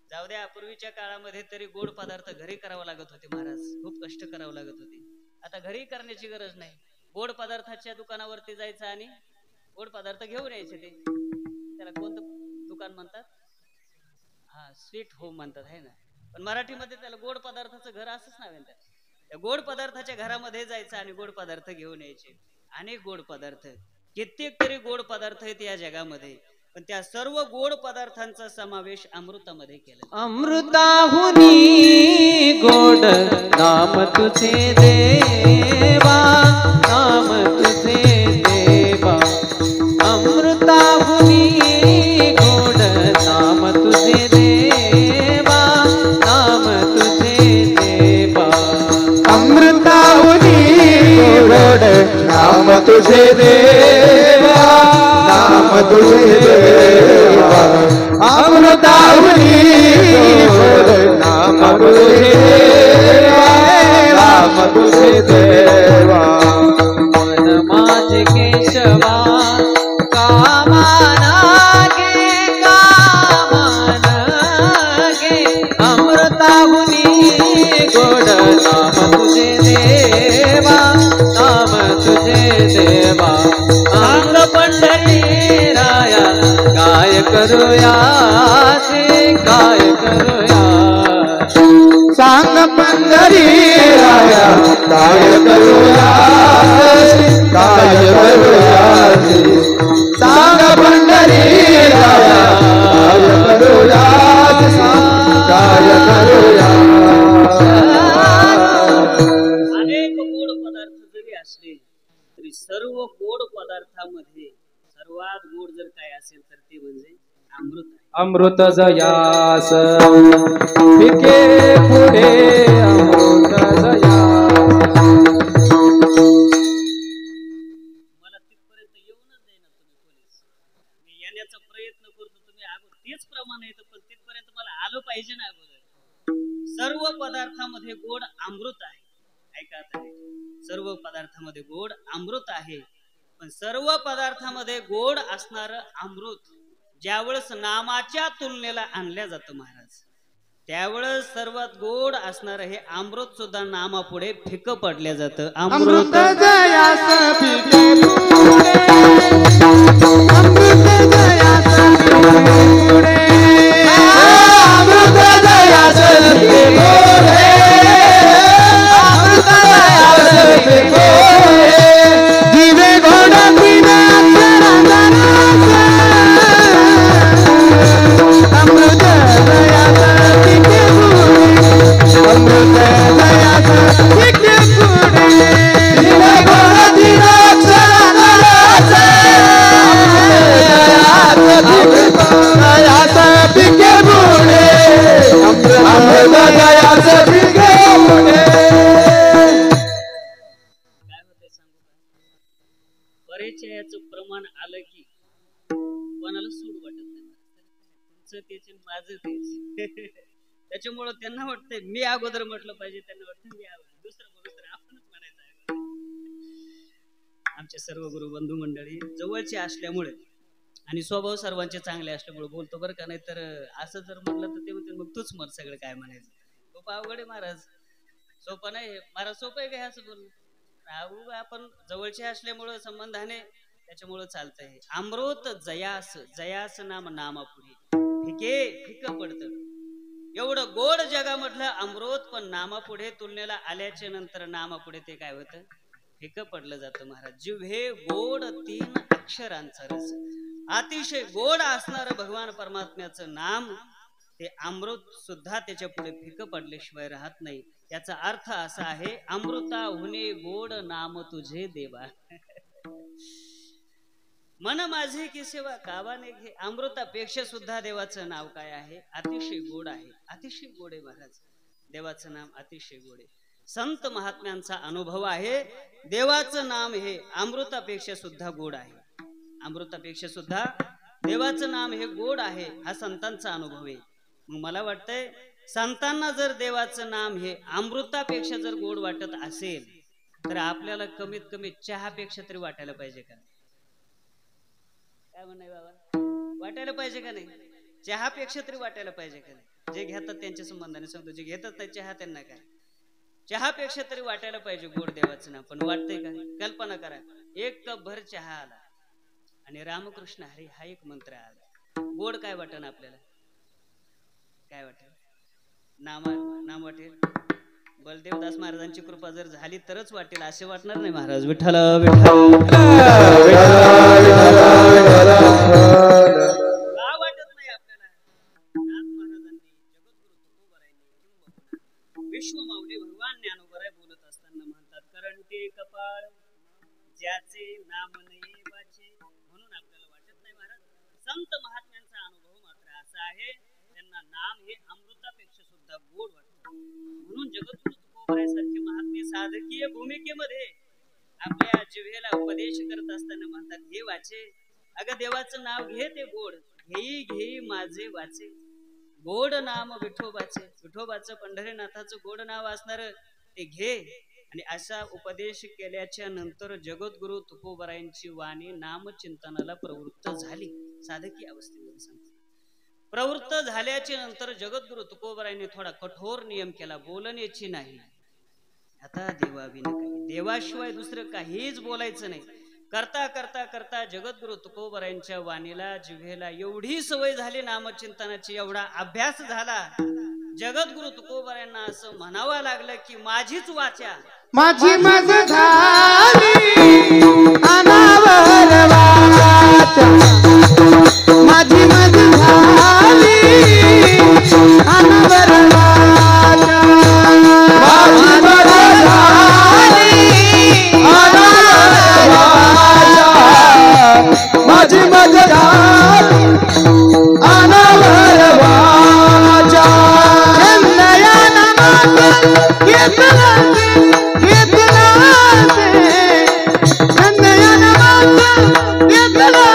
जाऊ द्या, पूर्वीच्या काळामध्ये तरी गोड पदार्थ घरी करावं लागत होते महाराज, खूप कष्ट करावं लागत होते. आता घरी करण्याची गरज नाही, गोड पदार्थाच्या दुकानावरती जायचं आणि गोड पदार्थ घेऊन यायचे. ते त्याला कोणतं दुकान म्हणतात? हा, स्वीट होम म्हणतात आहे ना, पण मराठीमध्ये त्याला गोड पदार्थाचं घर असंच नाव आहे. त्या गोड पदार्थाच्या घरामध्ये जायचं आणि गोड पदार्थ घेऊन यायचे. अनेक गोड पदार्थ, कित्येक तरी गोड पदार्थ आहेत या जगामध्ये, पण त्या सर्व गोड पदार्थांचा समावेश अमृतामध्ये केला. अमृताहुनी गोड नाम तुझे देवा, नाम तुझे देवा. अमृताहुनी गोड नाम तुझे देवा, नाम तुझे देवा. अमृताहुनी गोड नाम तुझे देवा, नाम तुझे देवा. अमृताहुनी गोड नाम तुझे देवा, नाम तुझे देवा. मन माझे केशवा कामाना गे, कामाना गे. अमृताहुनी गोड नाम तुझे देवा, नाम तुझे देवा. अंग पंढरी राया काय करूया ते, काय करूया. सांग पंढरी राया काय करूया, काय करूया. सांग पंढरी राया काय करूया, काय करूया. अनेक गोड पदार्थ जरी असले तरी सर्व गोड पदार्थामध्ये सर्वात गोड जर काय असेल तर ते म्हणजे अमृत आहे. अमृत जयास पिके पुढे अमृत जयास. मला तिथपर्यंत येऊनच देणार तुम्ही पोलीस. मी येण्याचा प्रयत्न करतो, तुम्ही तेच प्रमाण येतं, पण तिथपर्यंत मला आलं पाहिजे ना अगोदर. सर्व पदार्थामध्ये गोड अमृत आहे. ऐका आता, सर्व पदार्थामध्ये गोड अमृत आहे, पण सर्व पदार्थामध्ये गोड असणारं अमृत ज्यावेळेस नामाच्या तुलनेला आणल्या जातं महाराज, त्यावेळेस सर्वात गोड असणारं हे अमृत सुद्धा नामापुढे फिकं पडल्या जातं. अमृत जयास फिके पुढे, अमृत जयास फिके पुढे, अमृत जयास फिके पुढे, अमृत जयास फिके पुढे, जीवे घोडा दिवे अमृत जयास फिके पुढे, अमृत जयास फिके पुढे, जीवे घोडा दिवे जयास फिके पुढे, अमृत जयास फिके पुढे. काय होते सांगू का, परिचयाचं प्रमाण आलं की कोणाला सूड वाटत नाही, तुमचं तेच माझं तेच. त्याच्यामुळं त्यांना वाटतंय मी अगोदर म्हटलं पाहिजे, त्यांना वाटतं मी अगोदर, दुसरं बोलू तर आपणच म्हणायचं आहे. आमचे सर्व गुरु बंधू मंडळी जवळचे असल्यामुळे आणि स्वभाव सर्वांचे चांगले असल्यामुळे बोलतो बरं का, नाही तर असं जर म्हटलं तर ते म्हणते मग तूच मर सगळं काय म्हणायचं. खूप अवघड आहे महाराज, सोपं नाही महाराज, सोपं आहे काय असं बोलणं. आपण जवळचे असल्यामुळं संबंधाने त्याच्यामुळं चालतंय. अमृत जयास, जयास नाम नामापुढे फिके फिकं पडतं. एवढं गोड जगामधलं अमृत पण नामापुढे तुलनेला आल्याच्या नंतर नामापुढे ते काय होतं, फिकं पडलं जातं महाराज. जिव्हे गोड 3 अक्षरांचा रस, अतिशय गोड असणारं भगवान परमात्म्याचं नाम ते अमृत सुद्धा त्याच्या पुढे फिकं पडल्याशिवाय राहत नाही. याचा अर्थ असा आहे, अमृता हुने गोड नाम तुझे देवा, मन माझे की सेवा कावाने घे. अमृतापेक्षा सुद्धा देवाचं नाव काय आहे, अतिशय गोड आहे, अतिशय गोड आहे महाराज. देवाचं नाम अतिशय गोड आहे. संत महात्म्यांचा अनुभव आहे, देवाचं नाम हे अमृतापेक्षा सुद्धा गोड आहे, अमृतापेक्षा सुद्धा देवाचं नाम हे गोड आहे, हा संतांचा अनुभव आहे. मग मला वाटतंय संतांना जर देवाचं नाम हे अमृतापेक्षा जर गोड वाटत असेल तर आपल्याला कमीत कमी चहापेक्षा तरी वाटायला पाहिजे का, काय म्हणाय बाबा, वाटायला पाहिजे का नाही, चहापेक्षा तरी वाटायला पाहिजे का नाही. जे घेतात त्यांच्या संबंधाने सांगतो, जे घेतात नाही चहा त्यांना काय, चहापेक्षा तरी वाटायला पाहिजे गोड देवाचं नाम. पण वाटतंय का, कल्पना करा, 1 कप भर चहा आला आणि रामकृष्ण हरी हा एक मंत्र आला, गोड काय वाटेल आपल्याला, काय वाटेल, नाम वाटेल. बलदेवदास महाराजांची कृपा जर झाली तरच वाटेल, असे वाटणार नाही महाराज. विठ्ठल विठ्ठल का वाटत नाही आपल्याला. नाथ महाराजांनी, जगद्गुरु तुकोबारायांनी, विश्व माऊली भगवान ज्ञानोबराय बोलत असताना म्हणतात, कारण ते कपाळ ज्याचे नाम नाही वाचे, म्हणून आपल्याला वाटत नाही महाराज. संत महात्म्यांचा अनुभव मात्र असा आहे, त्यांना नाम हे अमृतापेक्षा सुद्धा गोड वाटतं. म्हणून जगद्गुरु तुकोबारायसारखे महात्मे साधकीय भूमिकेमध्ये आपल्या जिव्हेला उपदेश करत असताना म्हणतात, हे वाचे, अगं देवाचं नाव घे ते गोड, घेई घेई माझे वाचे, गोड नाम विठोबाचे. विठोबाचं पंढरीनाथाचं गोड नाव असणार ते घे. आणि असा उपदेश केल्याच्या नंतर जगद्गुरु तुकोबारायांची वाणी नामचिंतनाला प्रवृत्त झाली. साधकी अवस्थेमध्ये सांगतो, प्रवृत्त झाल्याच्या नंतर जगद्गुरु तुकोबारायांनी थोडा कठोर नियम केला, बोलण्याची नाही. आता देवाविना काही, देवाशिवाय दुसरं काहीच बोलायचं नाही. करता करता करता जगद्गुरु तुकोबारायांच्या वाणीला, जिव्हेला एवढी सवय झाली नामचिंतनाची, एवढा अभ्यास झाला, जगद्गुरु तुकोबारायांना असं म्हणावं लागलं की माझीच वाचा, माझी मज झाली अनावर वाचा, माझी मज झाली अनावर वाचा, माझी मज झाली अनावर वाचा, माझी मज झाली अनावर वाचा. चंदया नमात घेतला घेतला, चंदया नमात घेतला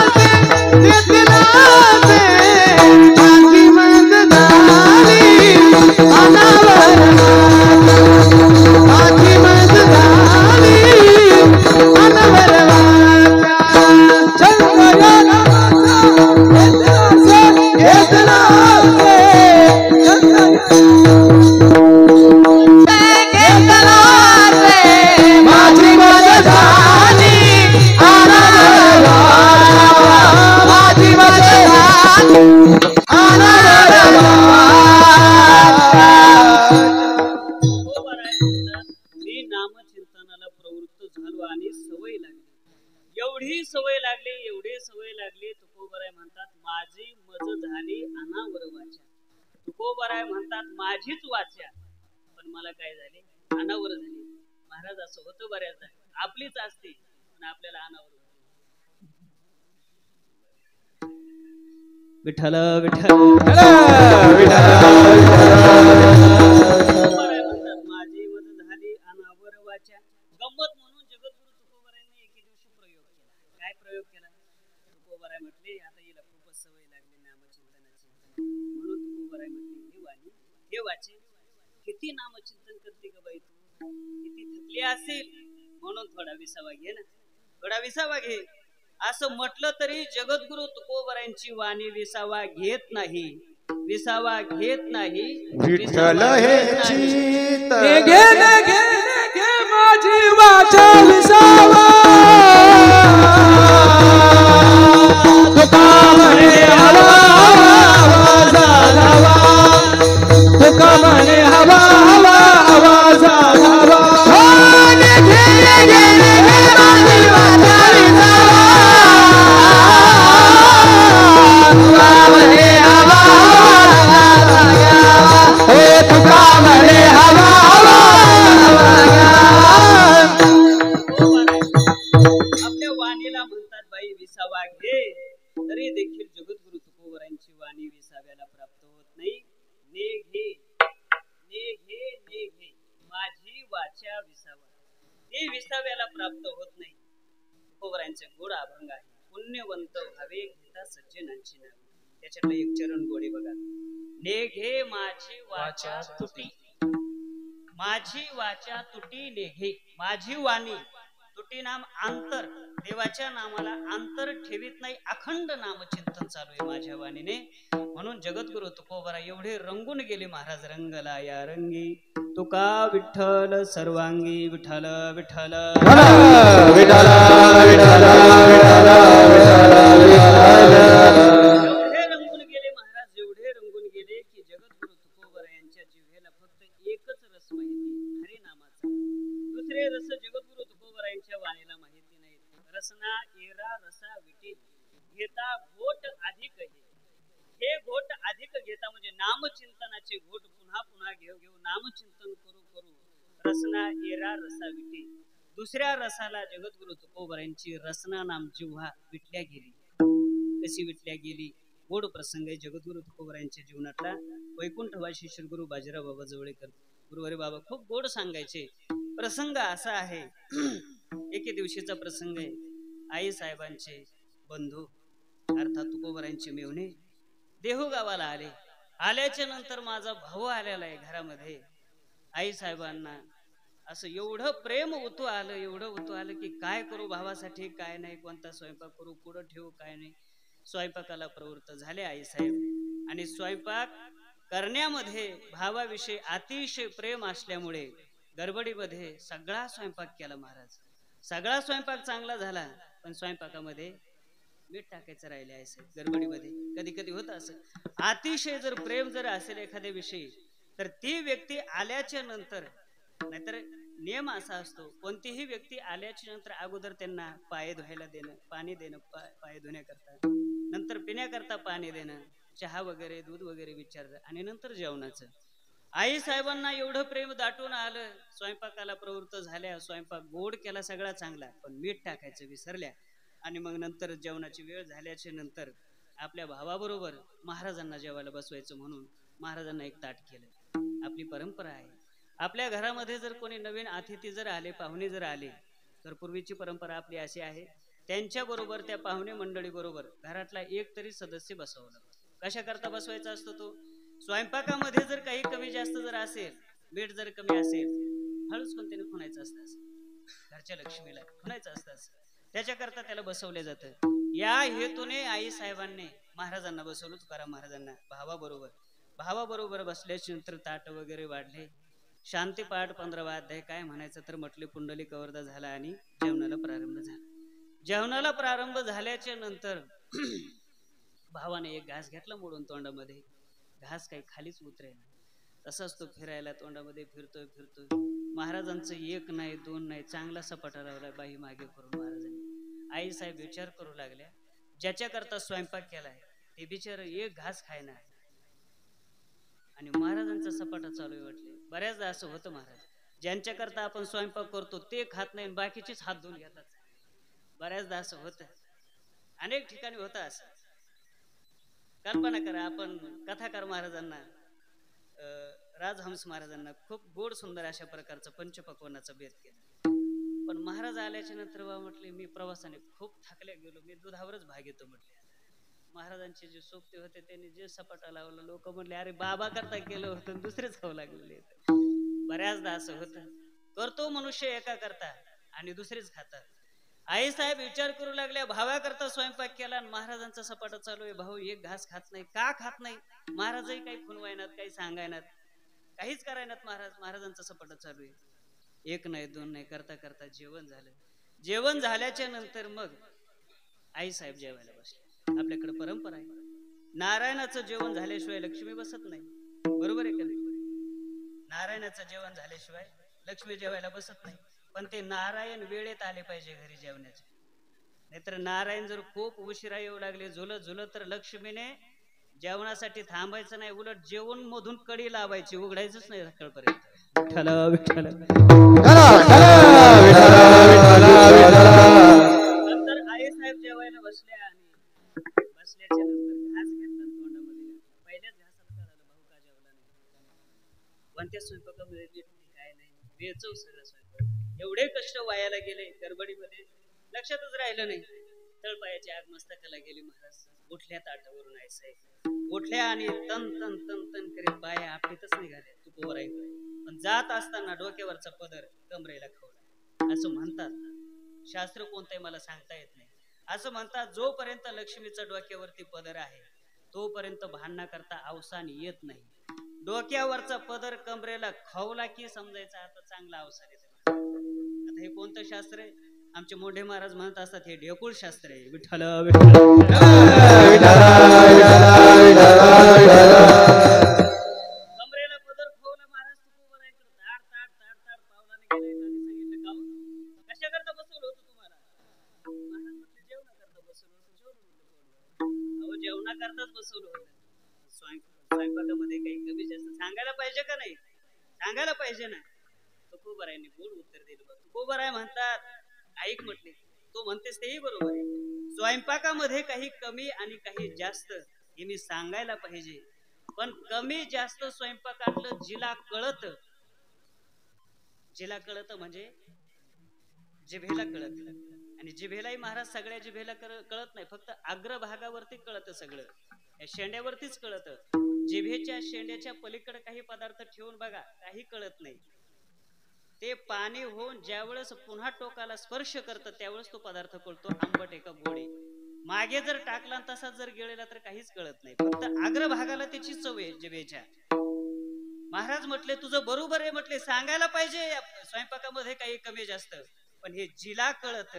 लागली तुकोबराय म्हणतात माझी मज झाली अनावर वाचा. तुकोबराय म्हणतात माझीच वाचा पण मला काय झाले अनावर झाली. महाराज असं होतं बऱ्याचदा आपलीच असते पण आपल्याला अनावर होते. विठ्ठल विठ्ठल म्हणतात माझी मज झाली अनावर वाचा. गंमत म्हणून जगद्गुरु तुकोबरायांनी एके दिवशी प्रयोग केला. काय प्रयोग केला? तुकोबराय म्हटले आता हिला खूपच सवय लागली नामचिंतनाची म्हणून तुकोबराय म्हटले हे वाणी हे वाचे किती नामचिंतन करते ग बाई तू, किती थकली असेल म्हणून थोडा विसावा घे ना, थोडा विसावा घे. असं म्हटलं तरी जगद्गुरु तुकोबरायांची वाणी विसावा घेत नाही, विसावा घेत नाही. विठ्ठल हे चित घे माझी वाचा विसावा. तुका म्हणे हवा आवाज आलावा, तुका म्हणे हवा हवा आवाज आलावा. आपल्या वाणीला म्हणतात बाई विसावा घे, तरी देखील जगद्गुरु तुकोबरायांची वाणी विसाव्याला प्राप्त होत नाही. ने घे ने घे ने घे माझी वाचा विसावा, ते विसाव्याला प्राप्त होत नाही. तुकोबरायांचे गोड अभंग आहे. पुण्यवंत व्हावे घेता सज्जनांची नावे. त्याच्यातलं एक चरण गोडे बघा. ने घे माझी वाचा तुटी, माझी वाचा तुटी ने घे. माझी वाणी तुटी नाम अंतर, देवाच्या नामाला अंतर ठेवीत नाही. अखंड नामचिंतन चालू आहे माझ्या वाणीने. म्हणून जगद्गुरु तुकोबरा एवढे रंगून गेले. महाराज रंगला या रंगी तुका विठ्ठल सर्वांगी. विठ्ठल विठ्ठल विठ्ठल विठ्ठल एवढे रंगून गेले महाराज, एवढे रंगून गेले की जगद्गुरु तुकोबरा यांच्या जिव्हेला फक्त एकच रस माहिती, हरी नामाचा. दुसरे रस जगद्गुरु तुकोबरायांच्या वाणीला माहिती नाही. रसना एरा रसा विटी घेता घोट अधिक घे. हे घोट अधिक घेता म्हणजे नामचिंतनाचे घोट पुन्हा पुन्हा घेऊ घेऊ नामचिंतन करू करू रसना एरा रसा विटी. दुसऱ्या रसाला जगद्गुरु तुकोबरायांची रसना नाम जिव्हा विटल्या गेली. कशी विटल्या गेली? गोड प्रसंग आहे जगद्गुरु तुकोबरायांच्या जीवनातला. वैकुंठवासी श्री गुरु बाजीराव बाबा जवळेकर गुरुवारी बाबा खूप गोड सांगायचे. प्रसंग असा आहे, एके दिवशीचा प्रसंग आहे. आई साहेबांचे बंधू अर्थात तुकोबरायांचे मेवणे देहू गावाला आले. आल्याच्या नंतर माझा भाऊ आलेला आहे घरामध्ये. आई साहेबांना असं एवढं प्रेम उतू आलं, एवढं उतू आलं की काय करू भावासाठी, काय नाही, कोणता स्वयंपाक करू, कुठं ठेवू, काय नाही. स्वयंपाकाला प्रवृत्त झाले आई साहेब. आणि स्वयंपाक करण्यामध्ये भावाविषयी अतिशय प्रेम असल्यामुळे गडबडीमध्ये सगळा स्वयंपाक केला महाराज. सगळा स्वयंपाक चांगला झाला पण स्वयंपाकामध्ये मीठ टाकायचं राहिले आहे साहेब गडबडीमध्ये. कधी कधी होतं असं. अतिशय जर प्रेम जर असेल एखाद्या विषयी तर ती व्यक्ती आल्याच्या नंतर, नाहीतर नियम असा असतो कोणतीही व्यक्ती आल्याच्या नंतर अगोदर त्यांना पाय धुवायला देणं, पाणी देणं पाय धुण्याकरता, नंतर पिण्याकरता पाणी देणं, चहा वगैरे दूध वगैरे विचारलं आणि नंतर जेवणाचं. आई साहेबांना एवढं प्रेम दाटून आलं, स्वयंपाकाला प्रवृत्त झाल्या, स्वयंपाक गोड केला सगळा चांगला पण मीठ टाकायचं विसरल्या. आणि मग नंतर जेवणाची वेळ झाल्याच्या नंतर आपल्या भावाबरोबर महाराजांना जेवायला बसवायचं म्हणून महाराजांना एक ताट केलं. आपली परंपरा आहे. आपल्या घरामध्ये जर कोणी नवीन अतिथी जर आले, पाहुणे जर आले तर पूर्वीची परंपरा आपली अशी आहे, त्यांच्या बरोबर त्या पाहुणे मंडळी बरोबर घरातला एक तरी सदस्य बसवलं. कशा करता बसवायचा असतो तो? स्वयंपाकामध्ये जर काही कमी जास्त जर असेल, मीठ जर कमी असेल, हळूच कोणत्याने खुणायचं असतं, घरच्या लक्ष्मीला खुणायचं असतं, त्याच्याकरता त्याला बसवले जातं. या हेतूने आई साहेबांनी महाराजांना बसवलं, तुकाराम महाराजांना भावाबरोबर बसल्याच्या नंतर ताट वगैरे वाढले. शांतीपाठ 15वा अध्याय काय म्हणायचं तर म्हटले पुंडलिक अवरदा झाला आणि जेवणाला प्रारंभ झाला. जेवणाला प्रारंभ झाल्याच्या नंतर भावाने एक घास घेतला मोडून तोंडामध्ये. घास काही खालीच उतरेल, तसाच तो फिरायला तोंडामध्ये फिरतोय. महाराजांचं एक नाही दोन नाही चांगला सपाटा लावला बाई मागे करून महाराजांनी. आई साहेब विचार करू लागल्या, ज्याच्याकरता स्वयंपाक केलाय ते बिचार एक घास खायना आणि महाराजांचा सपाटा चालू आहे वाटले. बऱ्याचदा असं होतं महाराज, ज्यांच्याकरता आपण स्वयंपाक करतो ते खात नाही, बाकीचेच हात धुवून घेतात. बऱ्याचदा असं होतं, अनेक ठिकाणी होतं असं. कल्पना करा, आपण कथाकार महाराजांना, राजहंस महाराजांना खूप गोड सुंदर अशा प्रकारचं पंचपक्वानाचा बेत केला, पण महाराज आल्याच्या नंतर बा म्हटले मी प्रवासाने खूप थकल्या गेलो, मी दुधावरच भाग येतो म्हटले. महाराजांचे जे सोबते होते त्यांनी जे सपाटा लावलं, लोक म्हटले अरे बाबा करता केलं होतं, दुसरेच खाऊ लागलेले. बऱ्याचदा असं होतं, करतो मनुष्य एका करता आणि दुसरेच खातात. आई साहेब विचार करू लागल्या, भावाकरता स्वयंपाक केला आणि महाराजांचा सपाटा चालू आहे, भाऊ एक घास खात नाही, का खात नाही? महाराजही काही खुणवायनात, काही सांगायनात, काहीच करायनात. महाराजांचा सपाटा चालू आहे. एक नाही दोन नाही करता करता जेवण झालं. जेवण झाल्याच्या नंतर मग आई साहेब जेवायला बसले. आपल्याकडे परंपरा आहे, नारायणाचं जेवण झाल्याशिवाय लक्ष्मी बसत नाही, बरोबर आहे का नाही? नारायणाचं जेवण झाल्याशिवाय लक्ष्मी जेवायला बसत नाही. पण ते नारायण वेळेत आले पाहिजे घरी जेवण्याचे, नाहीतर नारायण जर खूप उशिरा येऊ लागले झुलत झुलत तर लक्ष्मीने जेवणासाठी थांबायचं नाही, उलट जेवण मधून कडी लावायची, उघडायचंच नाही सकाळपर्यंत. नंतर आई साहेब जेवायला बसल्या आणि बसल्याच्या नंतर घास घेतला तोंडामध्ये. पहिल्याच घासात कळालं भाऊ का जेवला नाही, कोणत्या स्वयंपाकामध्ये नीट काय नाही, बेचव सगळं स्वयंपाक. एवढे कष्ट वायाला गेले गडबडीमध्ये, लक्षातच राहिलं नाही. तळपायाची आग मस्तकाला गेली. महाराज उठल्या ताटावरून आई साहेब उठल्या आणि तन तन तन तन करीत बाया आपलीतच निघाल्या तुकोवर आहे. पण जात असताना डोक्यावरचा पदर कमरेला खवला. असं म्हणतात, शास्त्र कोणतंही मला सांगता येत नाही, असं म्हणतात जोपर्यंत लक्ष्मीचा डोक्यावरती पदर आहे तोपर्यंत भांडणा करता अवसान येत नाही. डोक्यावरचा पदर कमरेला खवला की समजायचा आता चांगला अवसान येते. आता हे कोणतं शास्त्र आहे? आमचे मोठे महाराज म्हणत असतात हे ढेकूळ शास्त्र आहे. विठ्ठल कमरेला पदर खवला महाराज तुकोबर आहे, ताड ताड ताड ताड पावलाने गेले आणि सांगितलं गाव कशा करता बसवलं होतं तुम्हाला? महाराज म्हटले जेवणा करता बसवलं होतं. जेवण अहो जेवणा करताच बसवलं होतं. स्वयंपाकामध्ये काही कमी जास्त सांगायला पाहिजे का नाही? सांगायला पाहिजे ना. तुकोबरायांनी गोड उत्तर दिलं. तुकोबराय म्हणतात ऐक म्हटले, तो म्हणतेस तेही बरोबर आहे, स्वयंपाकामध्ये काही कमी आणि काही जास्त हे मी सांगायला पाहिजे, पण कमी जास्त स्वयंपाकातलं जिला कळत म्हणजे जिभेला कळत. आणि जिभेलाही महाराज सगळ्या जिभेला कळत नाही, फक्त अग्रभागावरती कळत, सगळं शेंड्यावरतीच कळत. जिभेच्या शेंड्याच्या पलीकडे काही पदार्थ ठेवून बघा, काही कळत नाही. ते पाणी होऊन ज्यावेळेस पुन्हा टोकाला स्पर्श करतं त्यावेळेस तो पदार्थ कळतो आंबट आहे का गोड आहे. मागे जर टाकला तसा जर गेलेला तर काहीच कळत नाही, फक्त अग्रभागाला त्याची चव आहे जिभेच्या. महाराज म्हटले तुझं बरोबर आहे, म्हटले सांगायला पाहिजे स्वयंपाकामध्ये काही कमी जास्त, पण हे जिला कळत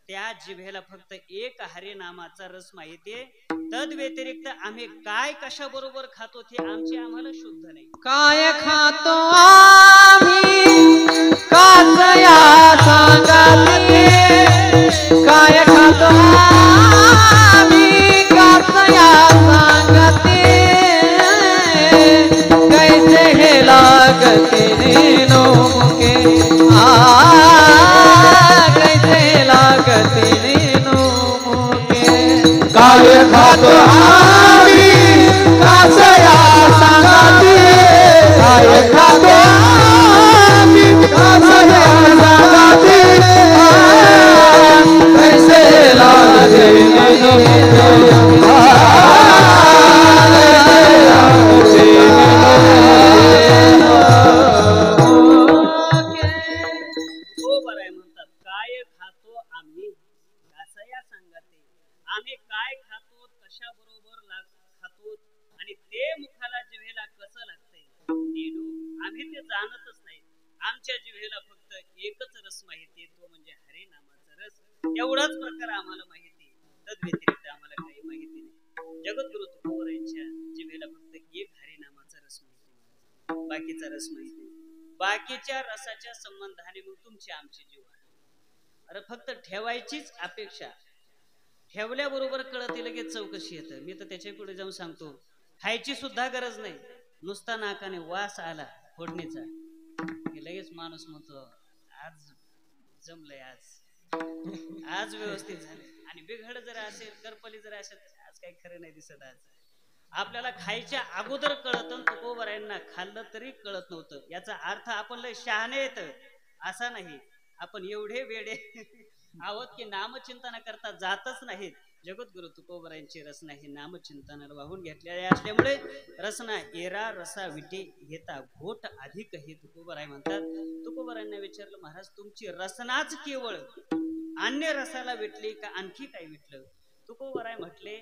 त्या जिभेला फक्त एक हरी नामाचा रस माहितीये, तद व्यतिरिक्त आम्ही काय कशा बरोबर खातो ते आम्हाला शुद्ध नाही. काय खातो आम्ही काचया सांगाते, काय खातो आम्ही काचया सांगाते, कैसे हे लागते नो मुके कैसे लागते नो मुके. काय खातो आम्ही काचया सांगाते, काय खातो आम्ही काचया सांगाते, कैसे लागते नो एवढाच प्रकार आम्हाला माहिती, तद व्यतिरिक्त आम्हाला काही माहिती नाही. जगद्गुरु तुकोबरायांच्या जिभेला फक्त एक हरी नामाचा रस माहिती, बाकीचा रस माहिती नाही. बाकीच्या रसाच्या संबंधाने मग तुमची आमची जीव आहे. अरे फक्त ठेवायचीच अपेक्षा, ठेवल्याबरोबर कळत लगेच चौकशी येतं. मी तर त्याच्या पुढे जाऊन सांगतो, खायची सुद्धा गरज नाही, नुसता नाकाने वास आला फोडणीचा की लगेच माणूस म्हणतो आज जमलंय, आज व्यवस्थित झाले. आणि बिघड जर असेल, करपली जर असेल, आज काही खरं नाही दिसत. आज आपल्याला खायच्या अगोदर कळत, तुकोबरायांना खाल्लं तरी कळत नव्हतं. याचा अर्थ आपण लय शहाणे येत असा नाही, आपण एवढे वेडे आहोत की नामचिंतन करता जातच नाहीत. जगद्गुरु तुकोबरायांची रचना ही नामचिंतनाला वाहून घेतलेली असल्यामुळे रचना एरा रसा विटे घेता घोट अधिक हे तुकोबराय म्हणतात. तुकोबरायांना विचारलं, महाराज तुमची रचनाच केवळ अन्य रसाला विटली का आणखी काय विटलं? तुकोबराय म्हटले,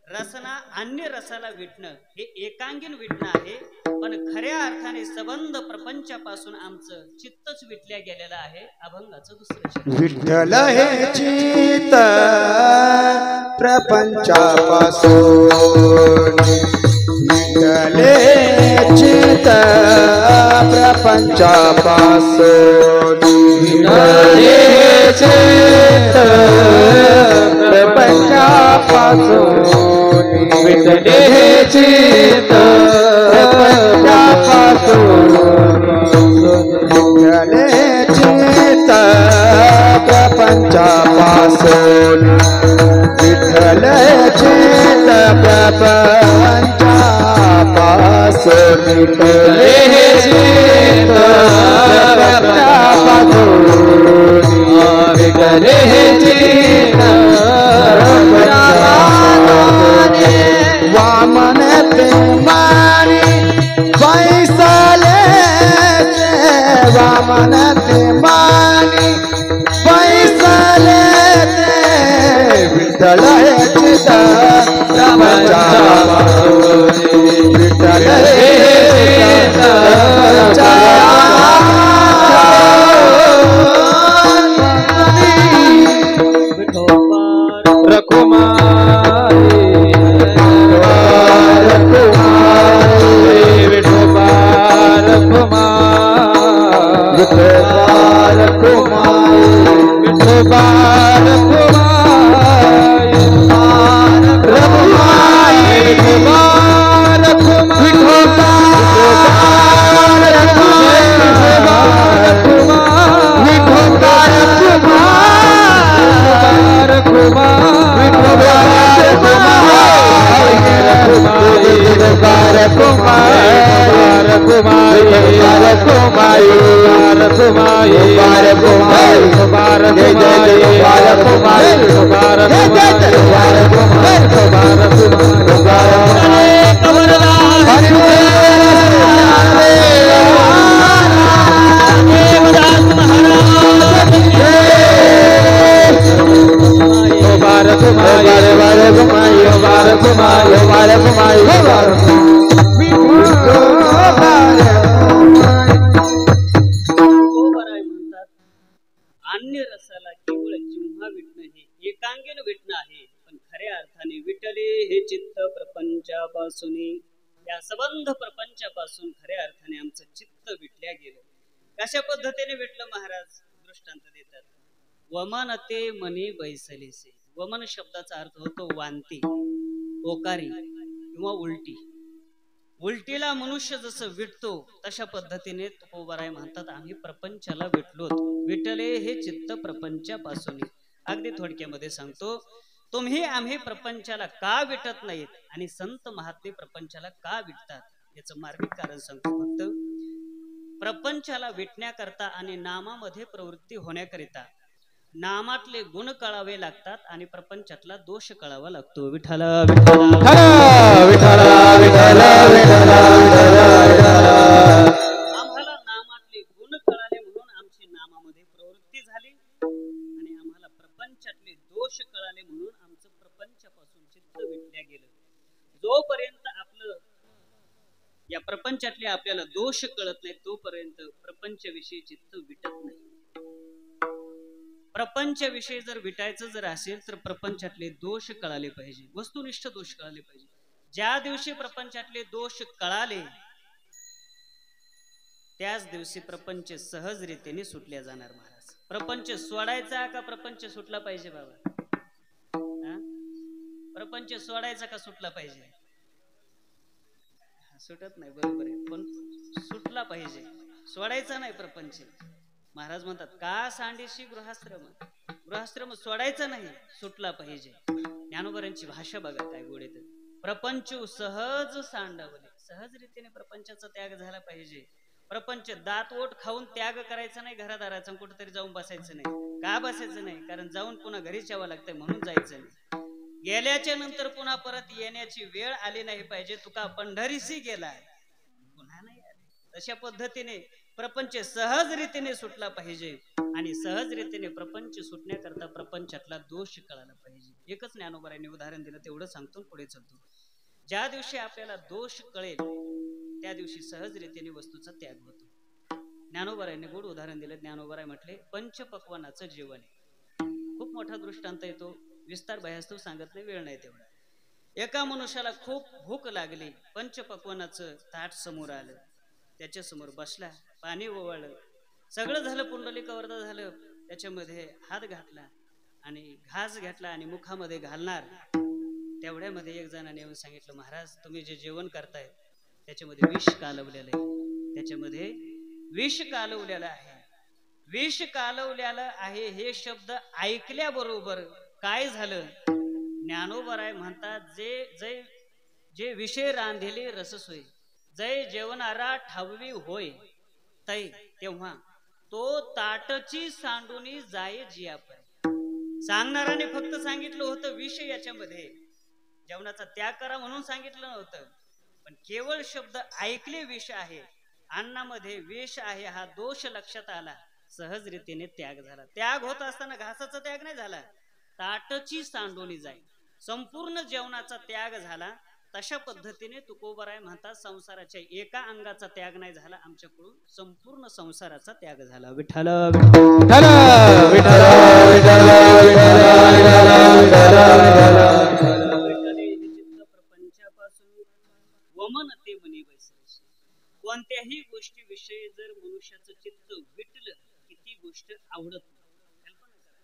रसना अन्य रसाला विटणं हे एकांगीन विटणं आहे, पण खऱ्या अर्थाने संबंध प्रपंचापासून आमचं चित्तच विटल्या गेलेलं आहे. अभंगाचं दुसरं विठ्ठल हे चित्त प्रपंचापासून, विठ्ठल हे चित्त प्रपंचापासून, विठ्ठल हे चित्त प्रपंचापासून, विठ्ठल हे चित्त प्रपंचापासून, विठ्ठल हे चित्त प्रपंचापासून, विठ्ठल चित्त प्रपंचापासून, विठ्ठल चित्त प्रपंचापासून, विठ्ठल चित्त वामन प्रेमाने बैसले, वामन प्रेमाने बैसले, विठ्ठल चित्त प्रपंचापासून, विठ्ठल चित्त अन्य रसाला केवळ जिव्हा विटणं हे एकांगीन विटणं आहे, पण खऱ्या अर्थाने विटले हे चित्त प्रपंचापासून, या संबंध प्रपंचापासून खऱ्या अर्थाने आमचं चित्त विटल्या गेलं. कशा पद्धतीने विटलं महाराज दृष्टांत देतात. वमनते मनी बैसलेसे. वमन शब्दाचा अर्थ होतो वांती, ओकारी किंवा उलटी. उलटीला मनुष्य जसं विटतो तशा पद्धतीने तुकोबराय म्हणतात आम्ही प्रपंचाला विटलो. विटले हे चित्त प्रपंचापासून. अगदी थोडक्यामध्ये सांगतो, तुम्ही आम्ही प्रपंचाला का विटत नाहीत आणि संत महात्मे प्रपंचाला का विटतात याचं मार्मिक कारण सांगतो. फक्त प्रपंचाला विटण्याकरता आणि नामामध्ये प्रवृत्ती होण्याकरिता नामातले गुण कळावे लागतात आणि प्रपंचातला दोष कळावा लागतो. विठ्ठल विठ्ठल विठ्ठल विठ्ठल विठ्ठल. आम्हाला नामातले गुण कळाले म्हणून आमची नामामध्ये प्रवृत्ती झाली आणि आम्हाला प्रपंचातले दोष कळाले म्हणून आमचं प्रपंचापासून चित्त विटल्या गेलं. जोपर्यंत आपलं या प्रपंचातले आपल्याला दोष कळत नाही तोपर्यंत प्रपंचाविषयी चित्त विटत नाही. प्रपंचाविषयी जर विटायचं जर असेल तर प्रपंचातले दोष कळाले पाहिजे, वस्तुनिष्ठ दोष कळाले पाहिजे. ज्या दिवशी प्रपंचातले दोष कळाले त्याच दिवशी प्रपंच सहजरीतीने सुटल्या जाणार. महाराज प्रपंच सोडायचा का प्रपंच सुटला पाहिजे बाबा? प्रपंच सोडायचा का सुटला पाहिजे? सुटत नाही, बरोबर आहे, पण सुटला पाहिजे, सोडायचा नाही प्रपंच. महाराज म्हणतात का सांडीशी गृहाश्रम, गृहाश्रम सोडायचा नाही, सुटला पाहिजे. ज्ञानोबरांची भाषा बघा काय गोड येते. प्रपंच सहज सांडवले, सहज रीतीने प्रपंचाचा त्याग झाला पाहिजे. प्रपंच दात ओठ खाऊन त्याग करायचा नाही, घरादाराचा कुठेतरी जाऊन बसायचं नाही. का बसायचं नाही? कारण जाऊन पुन्हा घरीच यावं लागतंय म्हणून जायचं नाही. गेल्याच्या नंतर पुन्हा परत येण्याची वेळ आली नाही पाहिजे. तुका पंढरीशी गेला पुन्हा नाही आले. तशा पद्धतीने प्रपंच सहज रीतीने सुटला पाहिजे. आणि सहज रीतीने प्रपंच सुटण्याकरता प्रपंचातला दोष कळाला पाहिजे. एकच ज्ञानोबरांनी उदाहरण दिलं, तेवढं सांगतो पुढे चलतो. ज्या दिवशी आपल्याला दोष कळेल त्या दिवशी सहज रीतीने वस्तूचा त्याग होतो. ज्ञानोबरांनी गोड उदाहरण दिलं. ज्ञानोबराय म्हटले पंचपक्वानाचं जेवण आहे. खूप मोठा दृष्टांत येतो, विस्तार भयास्तव सांगत नाही, वेळ नाही तेवढा. एका मनुष्याला खूप भूक लागली, पंचपक्वानाचं ताट समोर आलं, त्याच्या समोर बसला, पाणी ओवाळलं, सगळं झालं, पुंडलिक वरदा झालं, त्याच्यामध्ये हात घातला आणि घास घेतला आणि मुखामध्ये घालणार. तेवढ्यामध्ये एक जणाने येऊन सांगितलं, महाराज तुम्ही जे जेवण करताय त्याच्यामध्ये विष कालवलेलं आहे, त्याच्यामध्ये विष कालवलेलं आहे. विष कालवलेलं आहे हे शब्द ऐकल्याबरोबर काय झालं? ज्ञानोबराय म्हणतात जे विषय रांधेले रससोय, जय जेवणारा ठाववी होय तै, तेव्हा तो ताटची सांडूनी जाय जियापर. सांगणाराने फक्त सांगितलं होतं विष याच्यामध्ये, जेवणाचा त्याग करा म्हणून सांगितलं नव्हतं. पण केवळ शब्द ऐकले विष आहे, अन्नामध्ये विष आहे हा दोष लक्षात आला, सहज रीतीने त्याग झाला. त्याग होत असताना घासाचा त्याग नाही झाला, ताटची सांडोनी जाईल, संपूर्ण जेवणाचा त्याग झाला. तशा पद्धतीने तुकोबराय म्हणतात संसाराच्या एका अंगाचा त्याग नाही झाला, आमच्याकडून संपूर्ण संसाराचा त्याग झाला. विठ्ठल प्रपंचापासून वमन ते मनी बैसले. कोणत्याही गोष्टीविषयी जर मनुष्याचं चित्त विटलं की ती गोष्ट आवडत नाही. कल्पना करा,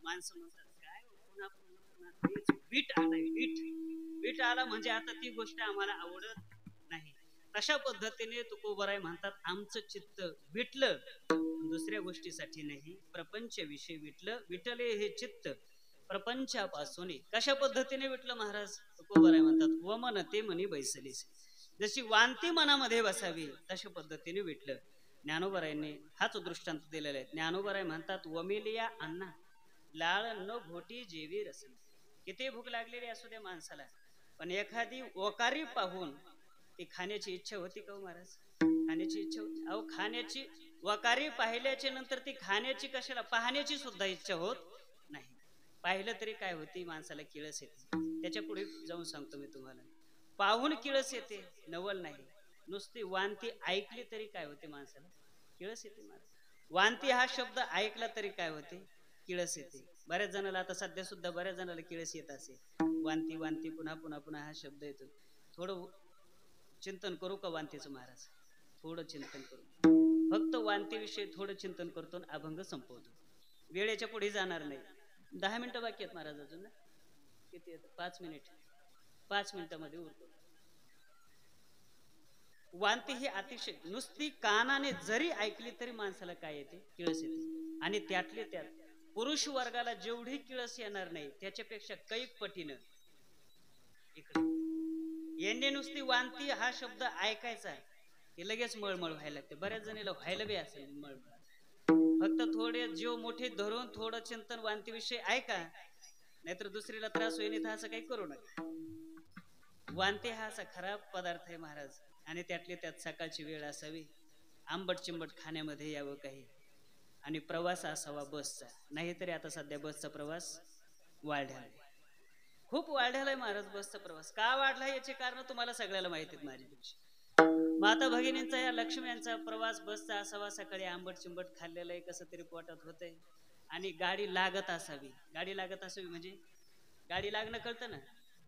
माणसं म्हणतात काय पुन्हा पुन्हा वीट आलाय, वीट आला म्हणजे आता ती गोष्ट आम्हाला आवडत नाही. तशा पद्धतीने तुकोबराय म्हणतात आमचं चित्त विटलं, दुसऱ्या गोष्टीसाठी नाही, प्रपंच विषयी विटलं. विटले हे चित्त प्रपंचापासून. कशा पद्धतीने विटलं महाराज? तुकोबराय म्हणतात वमन ते मनी बैसलीस, जशी वांती मनामध्ये बसावी तशा पद्धतीने विटलं. ज्ञानोबरायांनी हाच दृष्टांत दिलेला आहे. ज्ञानोबराय म्हणतात वमिलिया अन्ना लाळ न घोटी जेवी रसन. किती भूक लागलेली असू दे माणसाला, पण एखादी ओकारी पाहून ती खाण्याची इच्छा होती का महाराज? खाण्याची इच्छा होती. अहो खाण्याची वकारी पाहिल्याच्या नंतर ती खाण्याची कशाला, पाहण्याची सुद्धा इच्छा होत नाही. पाहिलं तरी काय होती, माणसाला किळस येते. त्याच्या पुढे जाऊन सांगतो मी तुम्हाला, पाहून किळस येते नवल नाही, नुसती वांती ऐकली तरी काय होते, माणसाला किळस येते. वांती हा शब्द ऐकला तरी काय होते, किळस येते. बऱ्याच जणाला आता सध्या सुद्धा बऱ्याच जणाला किळस येत असे, वांती वांती पुन्हा पुन्हा पुन्हा हा शब्द येतो. थोडं चिंतन करू का वांतीचं महाराज? थोडं चिंतन करू, फक्त वांतीविषयी थोडं चिंतन करतो, अभंग संपवतो. वेळेच्या पुढे जाणार नाही. 10 मिनिटं बाकी आहेत महाराज, अजून किती आहेत? 5 मिनिट, 5 मिनिटामध्ये उरतो. वांती ही अतिशय नुसती कानाने जरी ऐकली तरी माणसाला काय येते, किळस येते. आणि त्यातले त्यात पुरुष वर्गाला जेवढी किळस येणार नाही त्याच्यापेक्षा कैक पटीनं इकडे यांनी नुसती वांती हा शब्द ऐकायचा की लगेच मळमळ व्हायला लागते. बऱ्याच जणीला व्हायला बी असेल मळमळ. फक्त थोडे जीव मोठे धरून थोडं चिंतन वांतीविषयी ऐका, नाहीतर दुसरीला त्रास होईल असं काही करू नका. वांती हा असा खराब पदार्थ आहे महाराज. आणि त्यातले त्यात सकाळची वेळ असावी, आंबट चिंबट खाण्यामध्ये यावं काही, आणि प्रवास असावा बसचा. नाहीतरी आता सध्या बसचा प्रवास वाढला आहे, खूप वाढलेला आहे महाराज. बसचा प्रवास का वाढला याचे कारण तुम्हाला सगळ्याला माहिती आहेत माझ्यापेक्षा. माता भगिनींचा या लक्ष्मी यांचा प्रवास बसचा असावा, सकाळी आंबट चिंबट खाल्लेलं आहे, कसं तरी पोटात होतंय, आणि गाडी लागत असावी. गाडी लागत असावी म्हणजे गाडी लागणं कळतं ना,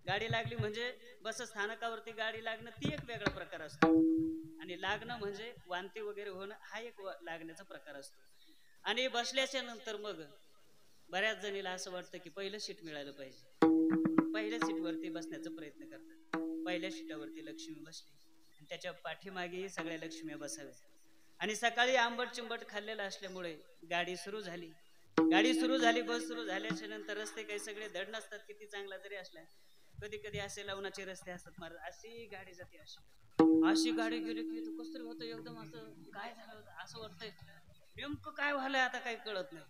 गाडी लागली म्हणजे बस स्थानकावरती गाडी लागणं ती एक वेगळा प्रकार असतो, आणि लागणं म्हणजे वांती वगैरे होणं हा एक लागण्याचा प्रकार असतो. आणि बसल्याच्या नंतर मग बऱ्याच जणीला असं वाटतं की पहिलं सीट मिळालं पाहिजे, पहिल्या सीटवरती बसण्याचा प्रयत्न करतात. पहिल्या सीटावरती लक्ष्मी बसली आणि त्याच्या पाठीमागे सगळ्या लक्ष्म्या बसाव्या. आणि सकाळी आंबट चिंबट खाल्लेलं असल्यामुळे गाडी सुरू झाली. बस सुरू झाल्याच्या नंतर रस्ते काही सगळे धड नसतात, किती चांगला जरी असला. कधी कधी असे लवणाचे रस्ते असतात महाराज, अशी गाडी जाते, अशी गाडी गेली की तू कसं होतं, एकदम असं काय झालं होतं असं वाटतंय, नेमकं काय व्हायलंय आता काही कळत नाही.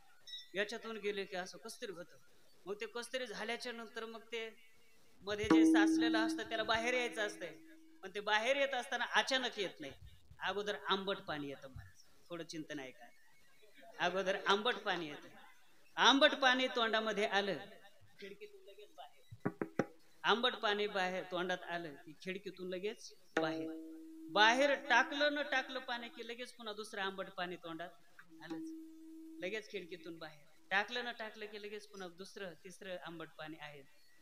याच्यातून गेले की असं कसतरी होतं. मग ते कसतरी झाल्याच्या नंतर मग ते मध्ये जे साचलेलं असतं त्याला बाहेर यायचं असतंय, पण ते बाहेर येत असताना अचानक येत नाही. अगोदर आंबट पाणी येतं महाराज, थोडं चिंतन आहे का. अगोदर आंबट पाणी येतं. आंबट पाणी तोंडामध्ये आलं, खिडकीतून लगेच बाहेर. आंबट पाणी बाहेर तोंडात आलं की खिडकीतून लगेच बाहेर. बाहेर टाकलं न टाकलं पाणी की लगेच पुन्हा दुसरं आंबट पाणी तोंडात आलंच. लगेच खिडकीतून बाहेर टाकलं न टाकलं की लगेच पुन्हा दुसरं तिसरं आंबट पाणी आहे.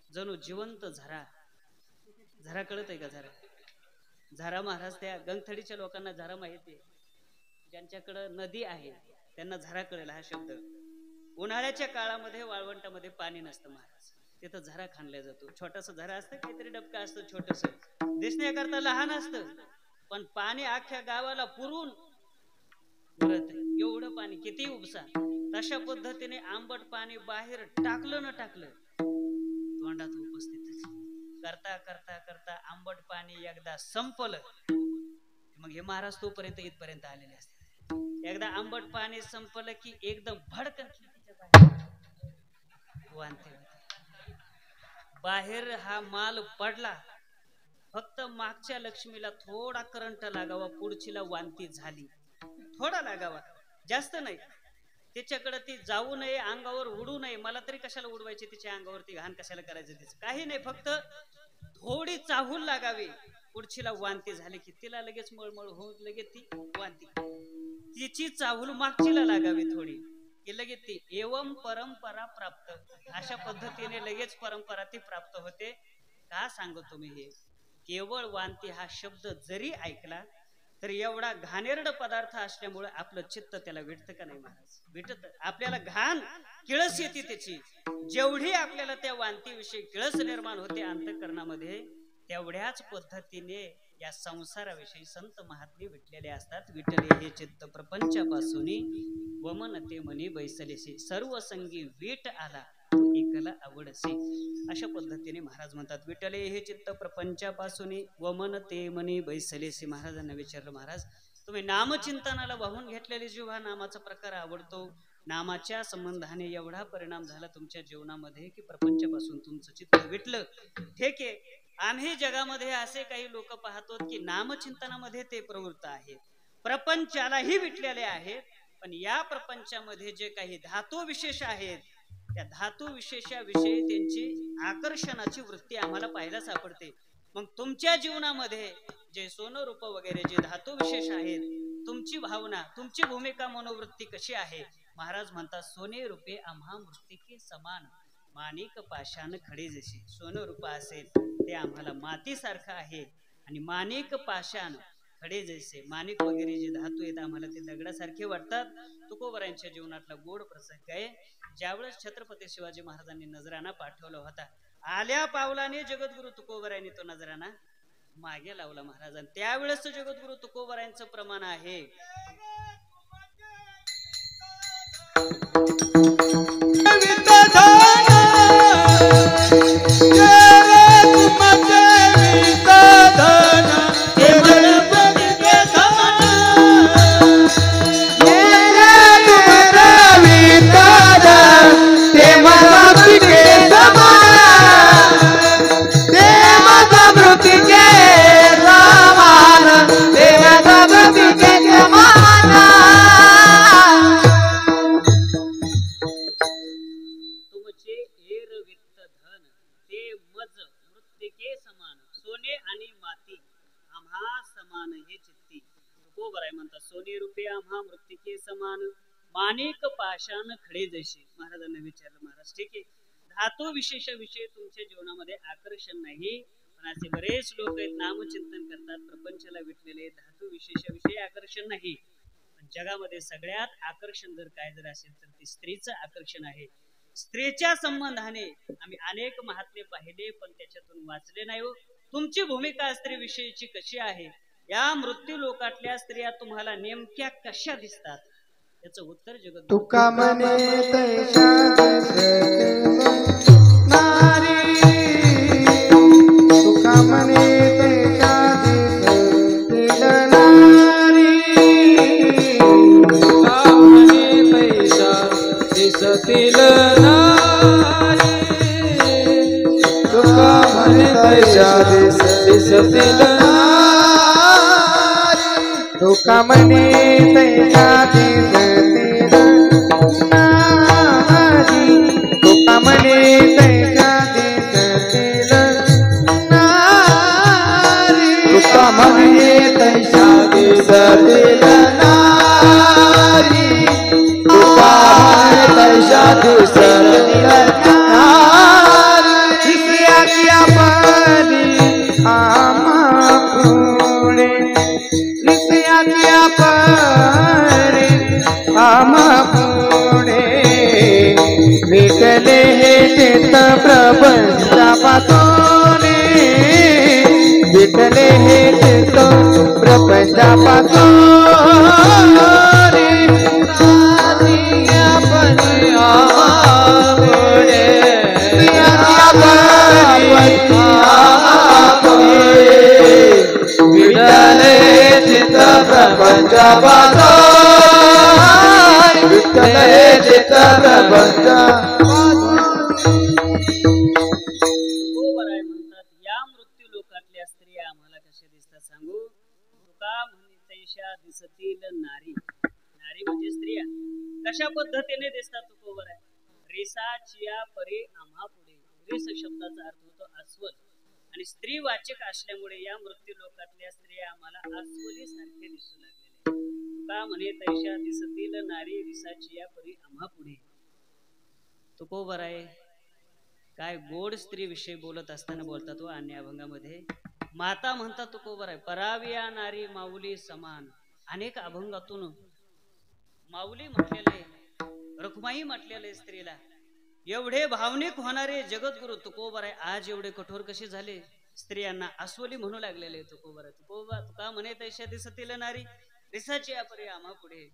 जणू जिवंत झरा. झरा कळत आहे का? झरा महाराज, त्या गंगथडीच्या लोकांना झरा माहिती आहे. ज्यांच्याकडं नदी आहे त्यांना झरा कळेल हा शब्द. उन्हाळ्याच्या काळामध्ये वाळवंटामध्ये पाणी नसतं महाराज, तिथं झरा खाणला जातो. छोटासा झरा असतं, काहीतरी डबका असतं, छोटस दिसण्याकरता लहान असतं, पण पाणी अख्ख्या गावाला पुरून उरत एवढं पाणी, किती उपसा. तशा पद्धतीने आंबट पाणी बाहेर टाकलं न टाकलं तोंडात उपस्थित करता करता करता आंबट पाणी एकदा संपलं. मग हे महाराज तोपर्यंत इथपर्यंत आलेले असते. एकदा आंबट पाणी संपलं की एकदम भडकन वांती बाहेर हा माल पडला. फक्त मागच्या लक्ष्मीला थोडा करंट लागावा, पुढचीला वांती झाली. थोडा लागावा, जास्त नाही. त्याच्याकडे ती जाऊ नये, अंगावर उडू नये. मला तरी कशाला उडवायची तिच्या अंगावरती, घाण कशाला करायचं तिचं, काही नाही. फक्त थोडी चाहूल लागावी. पुढचीला वांती झाली की तिला लगेच मळमळ होऊन लगेच ती वांती. तिची चाहूल मागचीला लागावी थोडी की लगेच ती एवम परंपरा प्राप्त. अशा पद्धतीने लगेच परंपरा ती प्राप्त होते. का सांगतो मी हे? केवळ वांती हा शब्द जरी ऐकला तर एवढा घाणेरड पदार्थ असल्यामुळे आपलं चित्त त्याला विटतं का नाही महाराज? विटत. आपल्याला घाण किळस येते त्याची. जेवढी आपल्याला त्या वांतीविषयी किळस निर्माण होते अंतःकरणामध्ये, तेवढ्याच पद्धतीने या संसाराविषयी संत महात्मे विटलेले असतात. विटले हे चित्त प्रपंचापासून वमन ते मनी बैसलेसे, सर्व संगी वीट आला एकला आवडसे. अशा पद्धतीने महाराज म्हणतात, विटले हे चित्त प्रपंचापासून वमन ते मनी बैसलेसे. महाराजांना विचारलं, महाराज तुम्ही नामचिंतनाला वाहून घेतलेली जीवा नामाचा प्रकार आवडतो, नामाच्या संबंधाने एवढा परिणाम झाला तुमच्या जीवनामध्ये की प्रपंचापासून तुमचं चित्त विटलं. ठीक आहे, आम्ही जगामध्ये असे काही लोक पाहतो की नामचिंतनामध्ये ते प्रवृत्त आहेत, प्रपंचालाही विटलेले आहेत, पण या प्रपंचामध्ये जे काही धातू विशेष आहेत त्या धातू विशेषाविषयी त्यांची आकर्षणाची वृत्ती आम्हाला पाहायला सापडते. मग तुमच्या जीवनामध्ये जे सोनं रूप वगैरे जे धातू विशेष आहेत, तुमची भावना, तुमची भूमिका, मनोवृत्ती कशी आहे? महाराज म्हणतात, सोने रूपे आम्हा मृत्तिके समान, माणिक पाषाण खडे जसे. सोनं रूप असेल ते आम्हाला मातीसारखं आहे आणि माणिक पाषाण खडे जैसे, माणिक वगैरे जे धातू आहेत आम्हाला ते दगडासारखे वाटतात. तुकोबरायांच्या जीवनातला गोड प्रसंग आहे. ज्यावेळेस छत्रपती शिवाजी महाराजांनी नजराणा पाठवला होता, आल्या पावलाने जगद्गुरु तुकोबरायांनी तो नजराणा मागे लावला महाराजांनी. त्यावेळेस जगद्गुरु तुकोबरायांचं प्रमाण आहे, माणिक पाषाण खडे जैसे. महाराजांना विचारलं, महाराज ठीक आहे, धातू विशेषाविषयी तुमच्या जीवनामध्ये आकर्षण नाही, पण असे बरेच लोक आहेत नामचिंतन करतात, प्रपंचाला विटलेले, धातू विशेषाविषयी आकर्षण नाही. पण जगामध्ये सगळ्यात आकर्षण जर काय जर असेल तर ते स्त्रीचं आकर्षण आहे. स्त्रीच्या संबंधाने आम्ही अनेक महात्मे पाहिले पण त्याच्यातून वाचले नाही हो. तुमची भूमिका स्त्रीविषयीची कशी आहे? या मृत्यू लोकातल्या स्त्रिया तुम्हाला नेमक्या कशा दिसतात? याचं उत्तर जगत तुका म्हणे तैशा नारी, तुका म्हणे तैशा नारी, तुका म्हणे तैशा दिसतील नारी, तुका म्हणे तैशा दिसतील नारी, तुका म्हणे तैशा दिसतील नारी, तुका म्हणे तैशा दिसतील नारी, तुका म्हणे तैशा दिसतील नारी, तुका म्हणे तैशा दिसतील नारी, निस्याच्या परी आम्हा पुढे, निस्याच्या परी आम्हा पुढे, विकले हे चित्त प्रपंचापासून, विकले हे चित्त प्रपंचापासून, विठले चित्त प्रपंचापासून, विठले चित्त प्रपंचापासून. म्हणतात या मृत्यू लोकातल्या स्त्रिया आम्हाला कशा दिसतात सांगू? तुका म्हणे तैशा दिसतील नारी. नारी म्हणजे स्त्रिया कशा पद्धतीने दिसतात तुकोबर आहे? रिसाचिया परी आम्हा पुढे. रिस शब्दाचा अर्थ होतो अस्वल आणि स्त्री वाचक असल्यामुळे या मृत्यू लोकातल्या स्त्रिया आम्हाला अस्वली सारखे दिसू लागलेले. तुका म्हणे तैशा दिसतील नारी, रिसाचिया परी आम्हा पुढे. तुकोबर आहे काय गोड स्त्री विषयी बोलत असताना बोलतात व अन्य अभंगामध्ये माता म्हणतात तुकोबर आहे पराविया नारी माऊली समान. अनेक अभंगातून माऊली म्हटलेले, रखुमाई म्हटलेले स्त्रीला. एवढे भावनिक होणारे जगद्गुरु तुकोबर आहे आज एवढे कठोर कसे झाले? स्त्रियांना अस्वली म्हणू लागलेले तुकोबर आहे. तुका म्हणे तैशा दिसतील नारी, रिसाची अपरी आम्हा पुढे.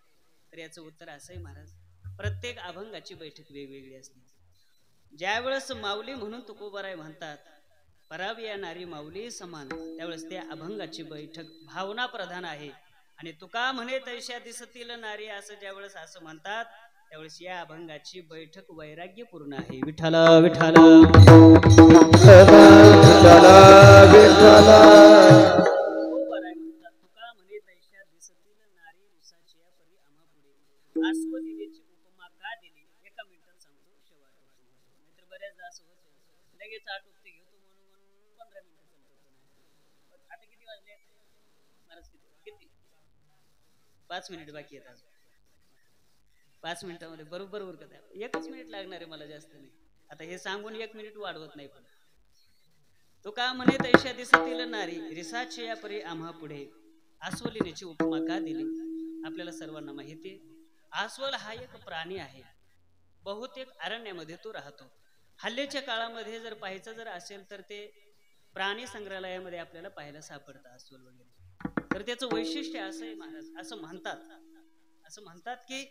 तर याचं उत्तर असं आहे महाराज, प्रत्येक अभंगाची बैठक वेगवेगळी असते. ज्यावेळेस माऊली म्हणून तुकोबराय म्हणतात पराविया नारी माऊली समान, त्यावेळेस त्या अभंगाची बैठक भावना प्रधान आहे. आणि तुका म्हणे तैशा दिसतील नारी असं ज्यावेळेस असं म्हणतात त्यावेळेस या अभंगाची बैठक वैराग्यपूर्ण आहे. विठ्ठल विठ्ठल म्हणतात तुका म्हणे तैशा दिसतील नारी रिसाची परी आम्हा पुढे. अस्वलीची उपमा का दिली? एका मिनिटात सांगतो शेवट. नाहीतर बऱ्याचदा असं होतं लगेच आटोपते घेतो म्हणून 15 मिनिटं संपत नाही. आता किती वाजले महाराज? किती? 5 मिनिट बाकी आहेत. 5 मिनिटामध्ये बरोबर उरकत आहे. 1च मिनिट लागणार आहे मला, जास्त नाही. आता हे सांगून 1 मिनिट वाढवत नाही. पण तुका म्हणे तैशा दिसतील नारी रिसाची या परी आम्हा पुढे. अस्वलीची उपमा का दिली? आपल्याला सर्वांना माहिती आहे अस्वल हा एक प्राणी आहे. बहुतेक अरण्यामध्ये तो राहतो. हल्लीच्या काळामध्ये जर पाहायचं जर असेल तर ते प्राणी संग्रहालयामध्ये आपल्याला पाहायला सापडतं अस्वल वगैरे. तर त्याचं वैशिष्ट्य असं आहे महाराज, असं म्हणतात की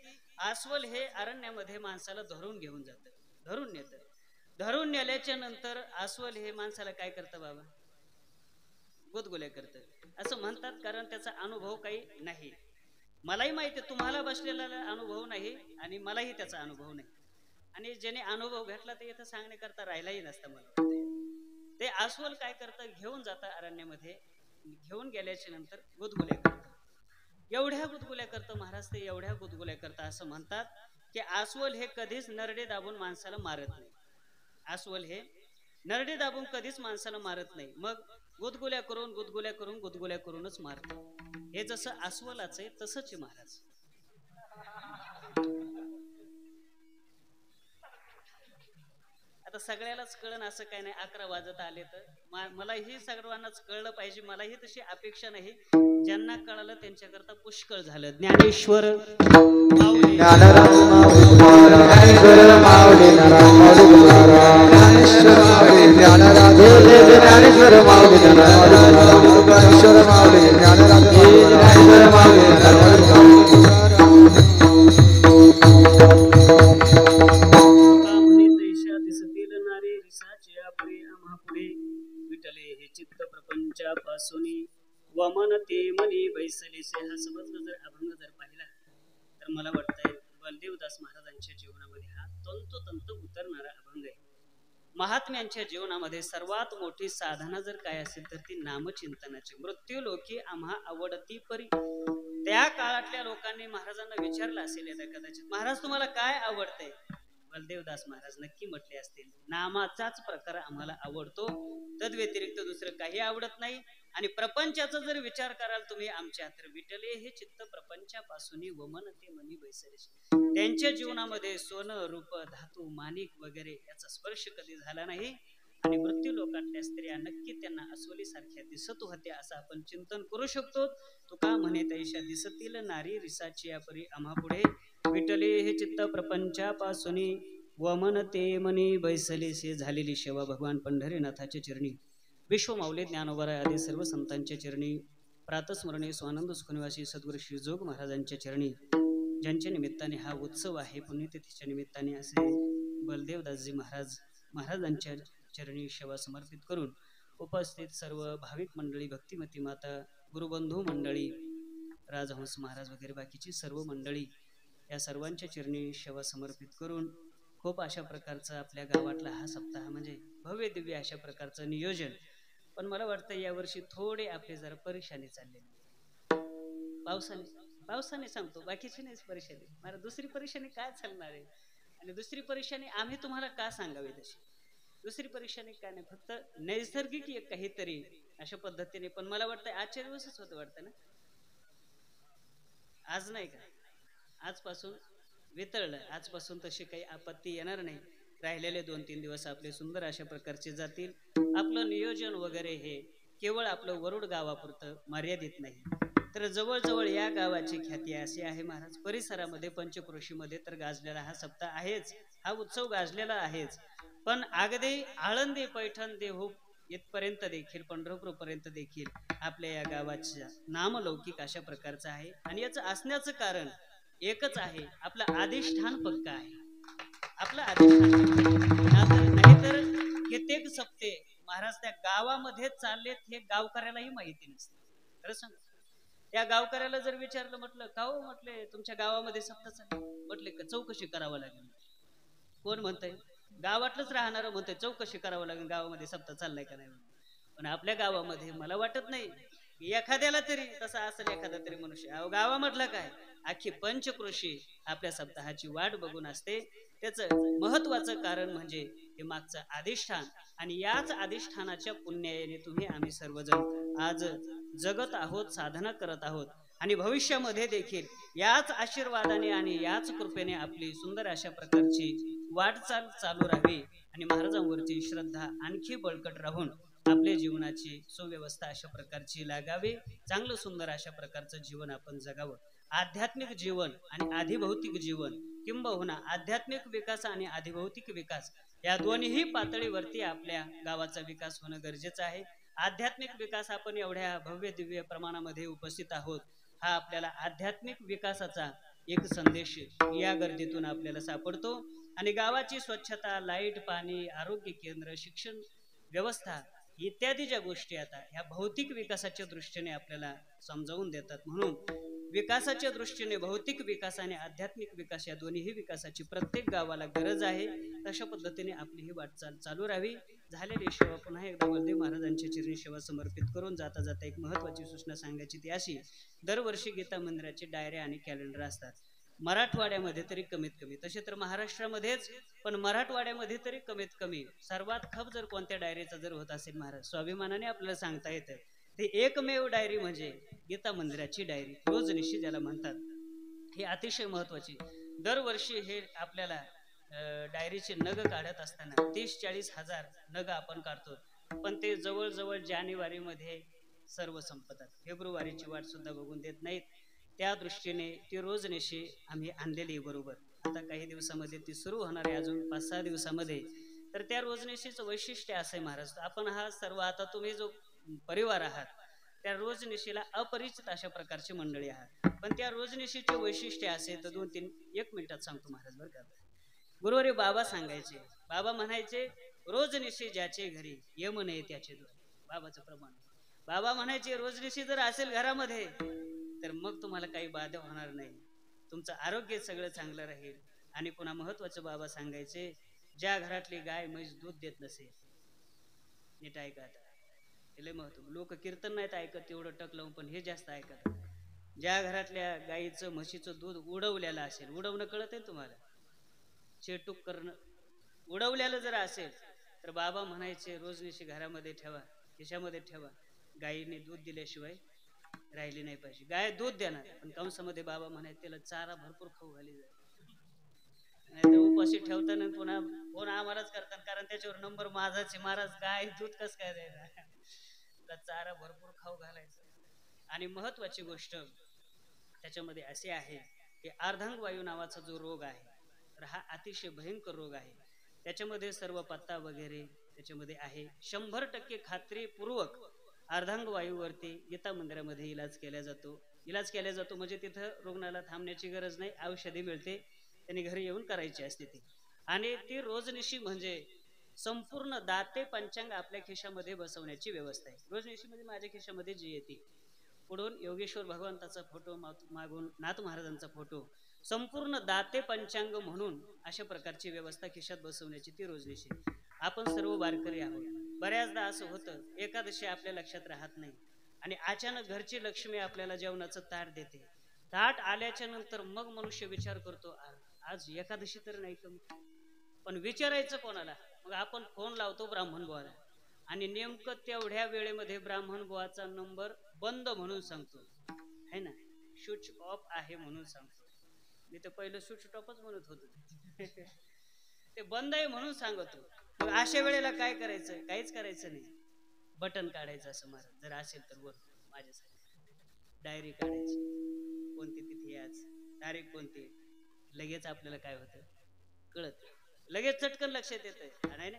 अस्वल हे अरण्यामध्ये माणसाला धरून घेऊन जातं, धरून नेतं. धरून नेल्याच्या नंतर अस्वल हे माणसाला काय करतं बाबा? गुदगुल्या करतं असं म्हणतात. कारण त्याचा अनुभव काही नाही. मलाही माहिती आहे, तुम्हाला बसलेला अनुभव नाही आणि मलाही त्याचा अनुभव नाही. आणि ज्याने अनुभव घेतला ते इथं सांगण्याकरता राहिलाही नसतं मला. ते अस्वल काय करतं? घेऊन जातं अरण्यामध्ये. घेऊन गेल्याच्या नंतर गुदगुल्या करतं. एवढ्या गुदगुल्या करतं महाराज ते, एवढ्या गुदगुल्या करतं. असं म्हणतात की अस्वल हे कधीच नरडे दाबून माणसाला मारत नाही. अस्वल हे नरडे दाबून कधीच माणसाला मारत नाही. मग गुदगुल्या करूनच मारत. हे जसं अस्वलाचं आहे तसंच आहे महाराज. आता सगळ्यालाच कळण असं काय नाही. 11 वाजत आले तर मलाही सर्वांनाच कळलं पाहिजे. मलाही तशी अपेक्षा नाही. ज्यांना कळलं त्यांच्याकरता पुष्कळ झालं. ज्ञानेश्वर माऊली ज्ञानेश्वर माऊली ज्ञानेश्वर माऊली ज्ञानेश्वर वमन ते मनी बैसले से हा सबंध जर अभंग जर पाहिला तर मला वाटतंय बलदेवदास महाराजांच्या जीवनामध्ये हा तंतोतंत उतरणारा अभंग आहे. महात्म्यांच्या जीवनामध्ये सर्वात मोठी साधना जर काय असेल तर ती नामचिंतनाची. मृत्यू लोकी आम्हा आवडती परी. त्या काळातल्या लोकांनी महाराजांना विचारलं असेल कदाचित, महाराज तुम्हाला काय आवडतंय? बलदेवदास महाराज नक्की म्हटले असतील, नामाचाच प्रकार आम्हाला आवडतो, तद व्यतिरिक्त दुसरं काही आवडत नाही. आणि प्रपंचाचा जर विचार कराल तुम्ही आमच्या तर विठले हे चित्त प्रपंचापासून वमन ते मनी बैसले. त्यांच्या जीवनामध्ये सोनं रूप धातू माणिक वगैरे याचा स्पर्श कधी झाला नाही. आणि मृत्यू लोकातल्या स्त्रिया नक्की त्यांना अस्वली सारख्या दिसत होत्या असं आपण चिंतन करू शकतो. तुका म्हणे तैशा दिसतील नारी रिसाची या परी आम्हा पुढे. विठले हे चित्त प्रपंचापासून वमन ते मनी बैसले से झालेली सेवा भगवान पंढरीनाथाच्या चरणी, विश्व माऊली ज्ञानोबा आदी सर्व संतांच्या चरणी, प्रातस्मरणे स्वानंद सुखनिवासी सद्गुरू श्री जोग महाराजांच्या चरणी, ज्यांच्या निमित्ताने हा उत्सव आहे, पुण्यतिथीच्या निमित्ताने असे बलदेवदासजी महाराजांच्या चरणी सेवा समर्पित करून उपस्थित सर्व भाविक मंडळी, भक्तिमती माता, गुरुबंधू मंडळी, राजहंस महाराज वगैरे बाकीची सर्व मंडळी या सर्वांच्या चरणी सेवा समर्पित करून खूप अशा प्रकारचा आपल्या गावातला हा सप्ताह म्हणजे भव्य दिव्य अशा प्रकारचं नियोजन. पण मला वाटतं यावर्षी थोडे आपले जरा परेशानी चाललेली, पावसाने सांगतो, बाकीची नाही परेशानी. मला दुसरी परेशानी काय चालणार आहे? आणि दुसरी परेशानी आम्ही तुम्हाला का सांगावी तशी? दुसरी परेशानी काय नाही, फक्त नैसर्गिक एक काहीतरी अशा पद्धतीने. पण मला वाटतं आजच्या दिवसच होतं वाटतं ना, आज नाही का? आजपासून वितळलं, आजपासून तशी काही आपत्ती येणार नाही. राहिलेले 2-3 दिवस आपले सुंदर अशा प्रकारचे जातील. आपलं नियोजन वगैरे हे केवळ आपलं वरुड गावापुरतं मर्यादित नाही, तर जवळजवळ या गावाची ख्याती अशी आहे महाराज. परिसरामध्ये पंचक्रोशीमध्ये तर गाजलेला हा सप्ताह आहेच, हा उत्सव गाजलेला आहेच. पण अगदी आळंदी पैठण देहू इथपर्यंत देखील, पंढरपूर पर्यंत देखील आपल्या या गावाच्या नामलौकिक अशा प्रकारचं आहे. आणि याचं असण्याचं कारण एकच आहे, आपलं अधिष्ठान पक्का आहे. आपलं अधिष्ठान नाहीतर कित्येक सप्ते महाराज त्या गावामध्ये चाललेत हे गावकऱ्यालाही माहिती नसते. खरं सांग, त्या गावकऱ्याला जर विचारलं, म्हटलं का हो, म्हटले तुमच्या गावामध्ये सप्ताह चालले, म्हटले का चौकशी करावं लागेल. कोण म्हणतंय? गावातलंच राहणार म्हणतंय चौकशी करावं लागेल गावामध्ये सप्ताह चाललाय का नाही. पण आपल्या गावामध्ये मला वाटत नाही एखाद्याला तरी तसा असेल, एखादा तरी मनुष्य अहो गावामधला काय अख्खी पंचक्रोशी आपल्या सप्ताहाची वाट बघून असते. त्याचं महत्वाचं कारण म्हणजे हे मागचं अधिष्ठान. आणि याच अधिष्ठानाच्या पुण्याने तुम्ही आम्ही सर्वजण आज जगत आहोत, साधना करत आहोत. आणि भविष्यामध्ये देखील याच आशीर्वादाने आणि याच कृपेने आपली सुंदर अशा प्रकारची वाटचाल चालू राहावी आणि महाराजांवरची श्रद्धा आणखी बळकट राहून आपल्या जीवनाची सुव्यवस्था अशा प्रकारची लागावी. चांगलं सुंदर अशा प्रकारचं जीवन आपण जगावं. आध्यात्मिक जीवन आणि आधिभौतिक जीवन, किंबहुना आध्यात्मिक विकास आणि आधिभौतिक विकास या दोन्ही पातळीवरती आपल्या गावाचा विकास होणं गरजेचं आहे. आध्यात्मिक विकास आपण एवढ्या भव्य दिव्य प्रमाणामध्ये उपस्थित आहोत, हा आपल्याला आध्यात्मिक विकासाचा एक संदेश या गर्दीतून आपल्याला सापडतो. आणि गावाची स्वच्छता, लाईट, पाणी, आरोग्य केंद्र, शिक्षण व्यवस्था इत्यादी ज्या गोष्टी आता ह्या भौतिक विकासाच्या दृष्टीने आपल्याला समजावून देतात. म्हणून विकासाच्या दृष्टीने भौतिक विकास आणि आध्यात्मिक विकास या दोन्ही विकासाची प्रत्येक गावाला गरज आहे. तशा पद्धतीने आपली ही वाटचाल चालू राहावी. झालेली सेवा पुन्हा एकदा बलदेव महाराजांच्या चरणी सेवा समर्पित करून जाता जाता एक महत्वाची सूचना सांगायची ती अशी, दरवर्षी गीता मंदिराचे डायऱ्या आणि कॅलेंडर असतात. मराठवाड्यामध्ये तरी कमीत कमी, तसे तर महाराष्ट्रामध्येच, पण मराठवाड्यामध्ये तरी कमीत कमी सर्वात खप जर कोणत्या डायरीचा जर होत असेल महाराज, स्वाभिमानाने आपल्याला सांगता येतं ते एकमेव डायरी म्हणजे गीता मंदिराची डायरी, रोजनिशी ज्याला म्हणतात. हे अतिशय महत्वाची. दरवर्षी हे आपल्याला डायरीचे नग काढत असताना 30-40 हजार नग आपण काढतो, पण ते जवळजवळ जानेवारीमध्ये सर्व संपतात. फेब्रुवारीची वाट सुद्धा बघून देत नाहीत. त्या दृष्टीने ती रोजनिशी आम्ही आणलेली बरोबर. आता काही दिवसामध्ये ती सुरू होणार आहे, अजून 5-6 दिवसामध्ये. तर त्या रोजनिशीचं वैशिष्ट्य असं आहे महाराज. आपण हा सर्व आता तुम्ही जो परिवार आहात त्या रोजनिशीला अपरिचित अशा प्रकारची मंडळी आहात, पण त्या रोजनिशीचे वैशिष्ट्य असे तर 2-3-1 मिनिटात सांगतो महाराज बरं का. गुरुवारी बाबा सांगायचे, बाबा म्हणायचे रोजनिशी ज्याचे घरी यम नये त्याचे दूर. बाबाचं प्रमाण. बाबा म्हणायचे रोजनिशी जर असेल घरामध्ये तर मग तुम्हाला काही बाधा होणार नाही, तुमचं आरोग्य सगळं चांगलं राहील. आणि पुन्हा महत्वाचं बाबा सांगायचे, ज्या घरातली गाय म्हैस दूध देत नसेल, नीट ऐका आता, लय महत्व. लोक कीर्तन नाहीत ऐकत तेवढं टक लावून, पण हे जास्त ऐकत. ज्या घरातल्या गाईचं म्हशीचं दूध उडवलेलं असेल, उडवणं कळत आहे तुम्हाला, चेटूक करणं, उडवलेलं जर असेल तर बाबा म्हणायचे रोजनिशी घरामध्ये ठेवा, खिशामध्ये ठेवा. गायीने दूध दिल्याशिवाय राहिली नाही पाहिजे. गाय दूध देणार, पण कंसामध्ये बाबा म्हणायचे त्याला चारा भरपूर खाऊ घाली जाईल, नाही तर उपाशी ठेवताना पुन्हा फोन आम्हालाच करतात, कारण त्याच्यावर नंबर माझाच आहे. महाराज गाय दूध कस काय द्यायला, चारा भरपूर खाऊ घालायचा. आणि महत्वाची गोष्ट त्याच्यामध्ये असे आहे की अर्धांग वायू नावाचा जो रोग आहे तर हा अतिशय भयंकर रोग आहे. त्याच्यामध्ये सर्व पत्ता वगैरे त्याच्यामध्ये आहे. 100% खात्रीपूर्वक अर्धांग वायूवरती गीता मंदिरामध्ये इलाज केला जातो. म्हणजे तिथं रुग्णाला थांबण्याची गरज नाही, औषधी मिळते, त्यांनी घरी येऊन करायची असते ती. आणि ती रोजनिशी म्हणजे संपूर्ण दाते पंचांग आपल्या खिशामध्ये बसवण्याची व्यवस्था आहे. रोजनिशी म्हणजे माझ्या खिशामध्ये जी येते, पुढून योगेश्वर भगवंताचा फोटो, मागून नाथ महाराजांचा फोटो, संपूर्ण दाते पंचांग म्हणून अशा प्रकारची व्यवस्था खिशात बसवण्याची ती रोजनिशी. आपण सर्व वारकरी आहोत. बऱ्याचदा असं होतं एकादशी आपल्या लक्षात राहत नाही आणि अचानक घरची लक्ष्मी आपल्याला जेवणाचं ताट देते. ताट आल्याच्या नंतर मग मनुष्य विचार करतो आज एकादशी तर नाही का, पण विचारायचं कोणाला? मग आपण फोन लावतो ब्राह्मण बुवाला आणि नेमकं तेवढ्या वेळेमध्ये ब्राह्मण बुवाचा नंबर बंद म्हणून सांगतो, है ना, स्विच ऑफ आहे म्हणून सांगतो. मी तर पहिलं स्विच ऑफच म्हणत होतो, ते बंद आहे म्हणून सांगतो. मग अशा वेळेला काय करायचं? काहीच करायचं नाही, बटन काढायचं असं महाराज जर असेल तर वर माझ्यासाठी डायरी काढायची, कोणती तिथी आज, तारीख कोणती, लगेच आपल्याला काय होतं कळत, लगेच चटकन लक्षात येतं. नाही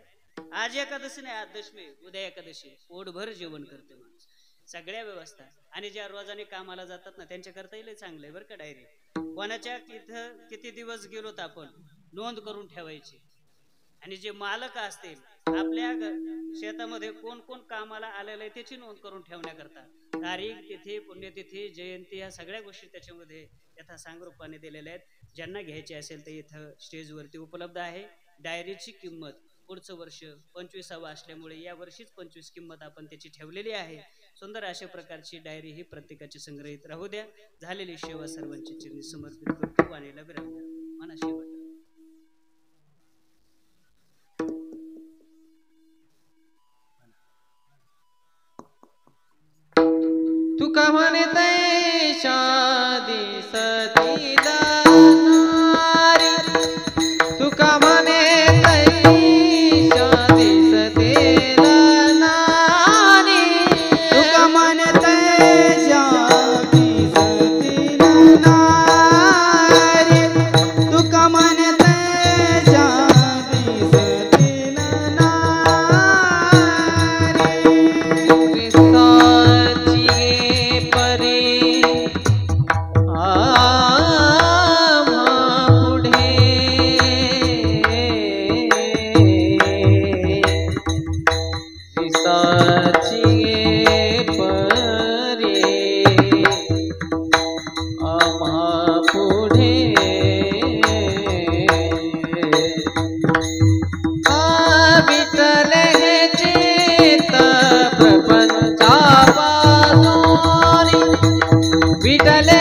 आज एकादशी नाही, आज दशमी, उद्या एकादशी, पोटभर जेवण करते माणूस, सगळ्या व्यवस्था. आणि ज्या रोजाने कामाला जातात ना त्यांच्या करता येईल चांगलं आहे बरं का. डायरी कोणाच्या तिथं किती दिवस गेलोत आपण नोंद करून ठेवायची. आणि जे मालक असतील आपल्या शेतामध्ये कोण कोण कामाला आलेलं आहे त्याची नोंद करून ठेवण्याकरता तारीख, तिथी, पुण्यतिथी, जयंती ह्या सगळ्या गोष्टी त्याच्यामध्ये यथा सांगरूपाने दिलेल्या आहेत. ज्यांना घ्यायचे असेल तर इथं स्टेजवरती उपलब्ध आहे. डायरीची किंमत पुढचं वर्ष 25वा असल्यामुळे या वर्षीच 25 किंमत आपण त्याची ठेवलेली आहे. सुंदर अशा प्रकारची डायरी ही प्रत्येकाची संग्रहित राहू द्या. झालेली सेवा सर्वांची चिरणी समर्पित करतो. वाणीला विराम द्या. मना शेवट. तुका म्हणते शादी सती तुका म्हणे शादी सतेला नारी, तुका म्हणते शादी सतीला नारी, तुका म्हणते शादी सतीला नारी. साची परी विठले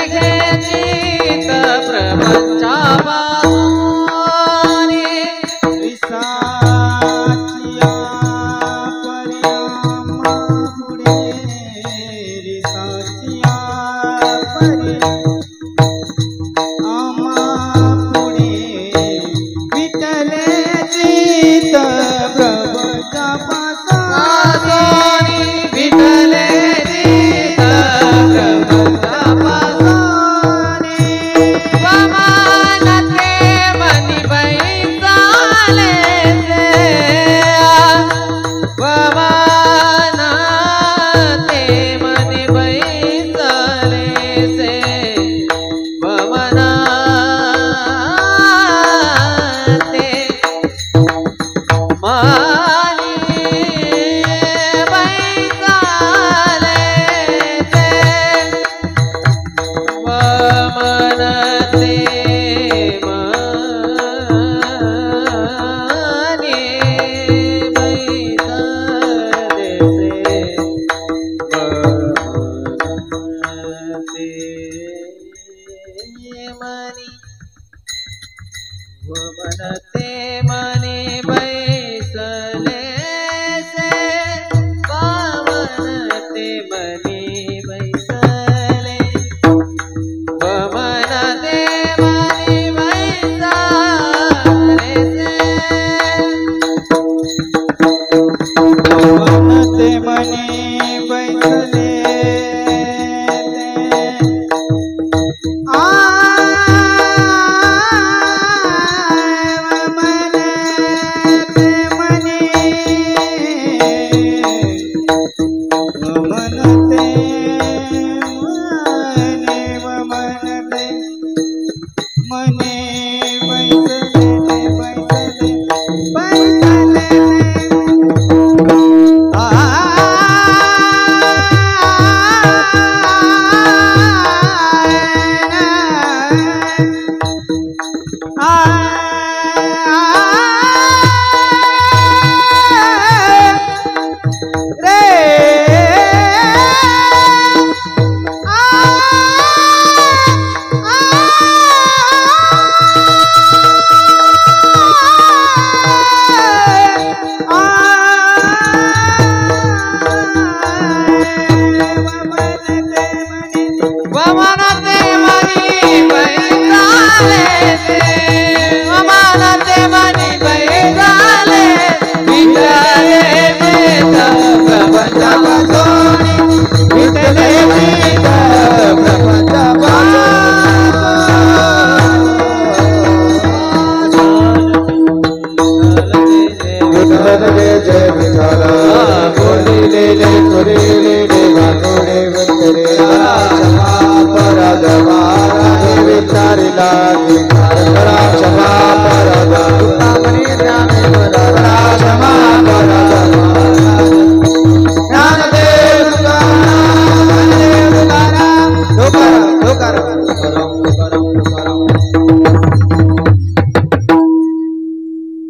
ते मनी बैसले से पावन ते मनी बैसले पवन ते मनी बैसले से पवन ते मनी बैसले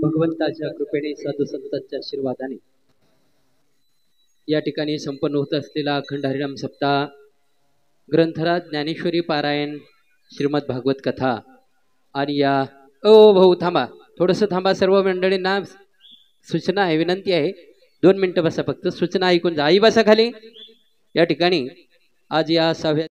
भगवंताच्या कृपेने साधू संतांच्या आशीर्वादाने या ठिकाणी संपन्न होत असलेला अखंड हरिनाम सप्ताह ग्रंथराज ज्ञानेश्वरी पारायण श्रीमद भागवत कथा आणि या भाऊ थांबा थोडंसं थांबा सर्व मंडळींना सूचना आहे विनंती आहे 2 मिनिटं बसा फक्त सूचना ऐकून जा आई बसा खाली या ठिकाणी आज या 6व्या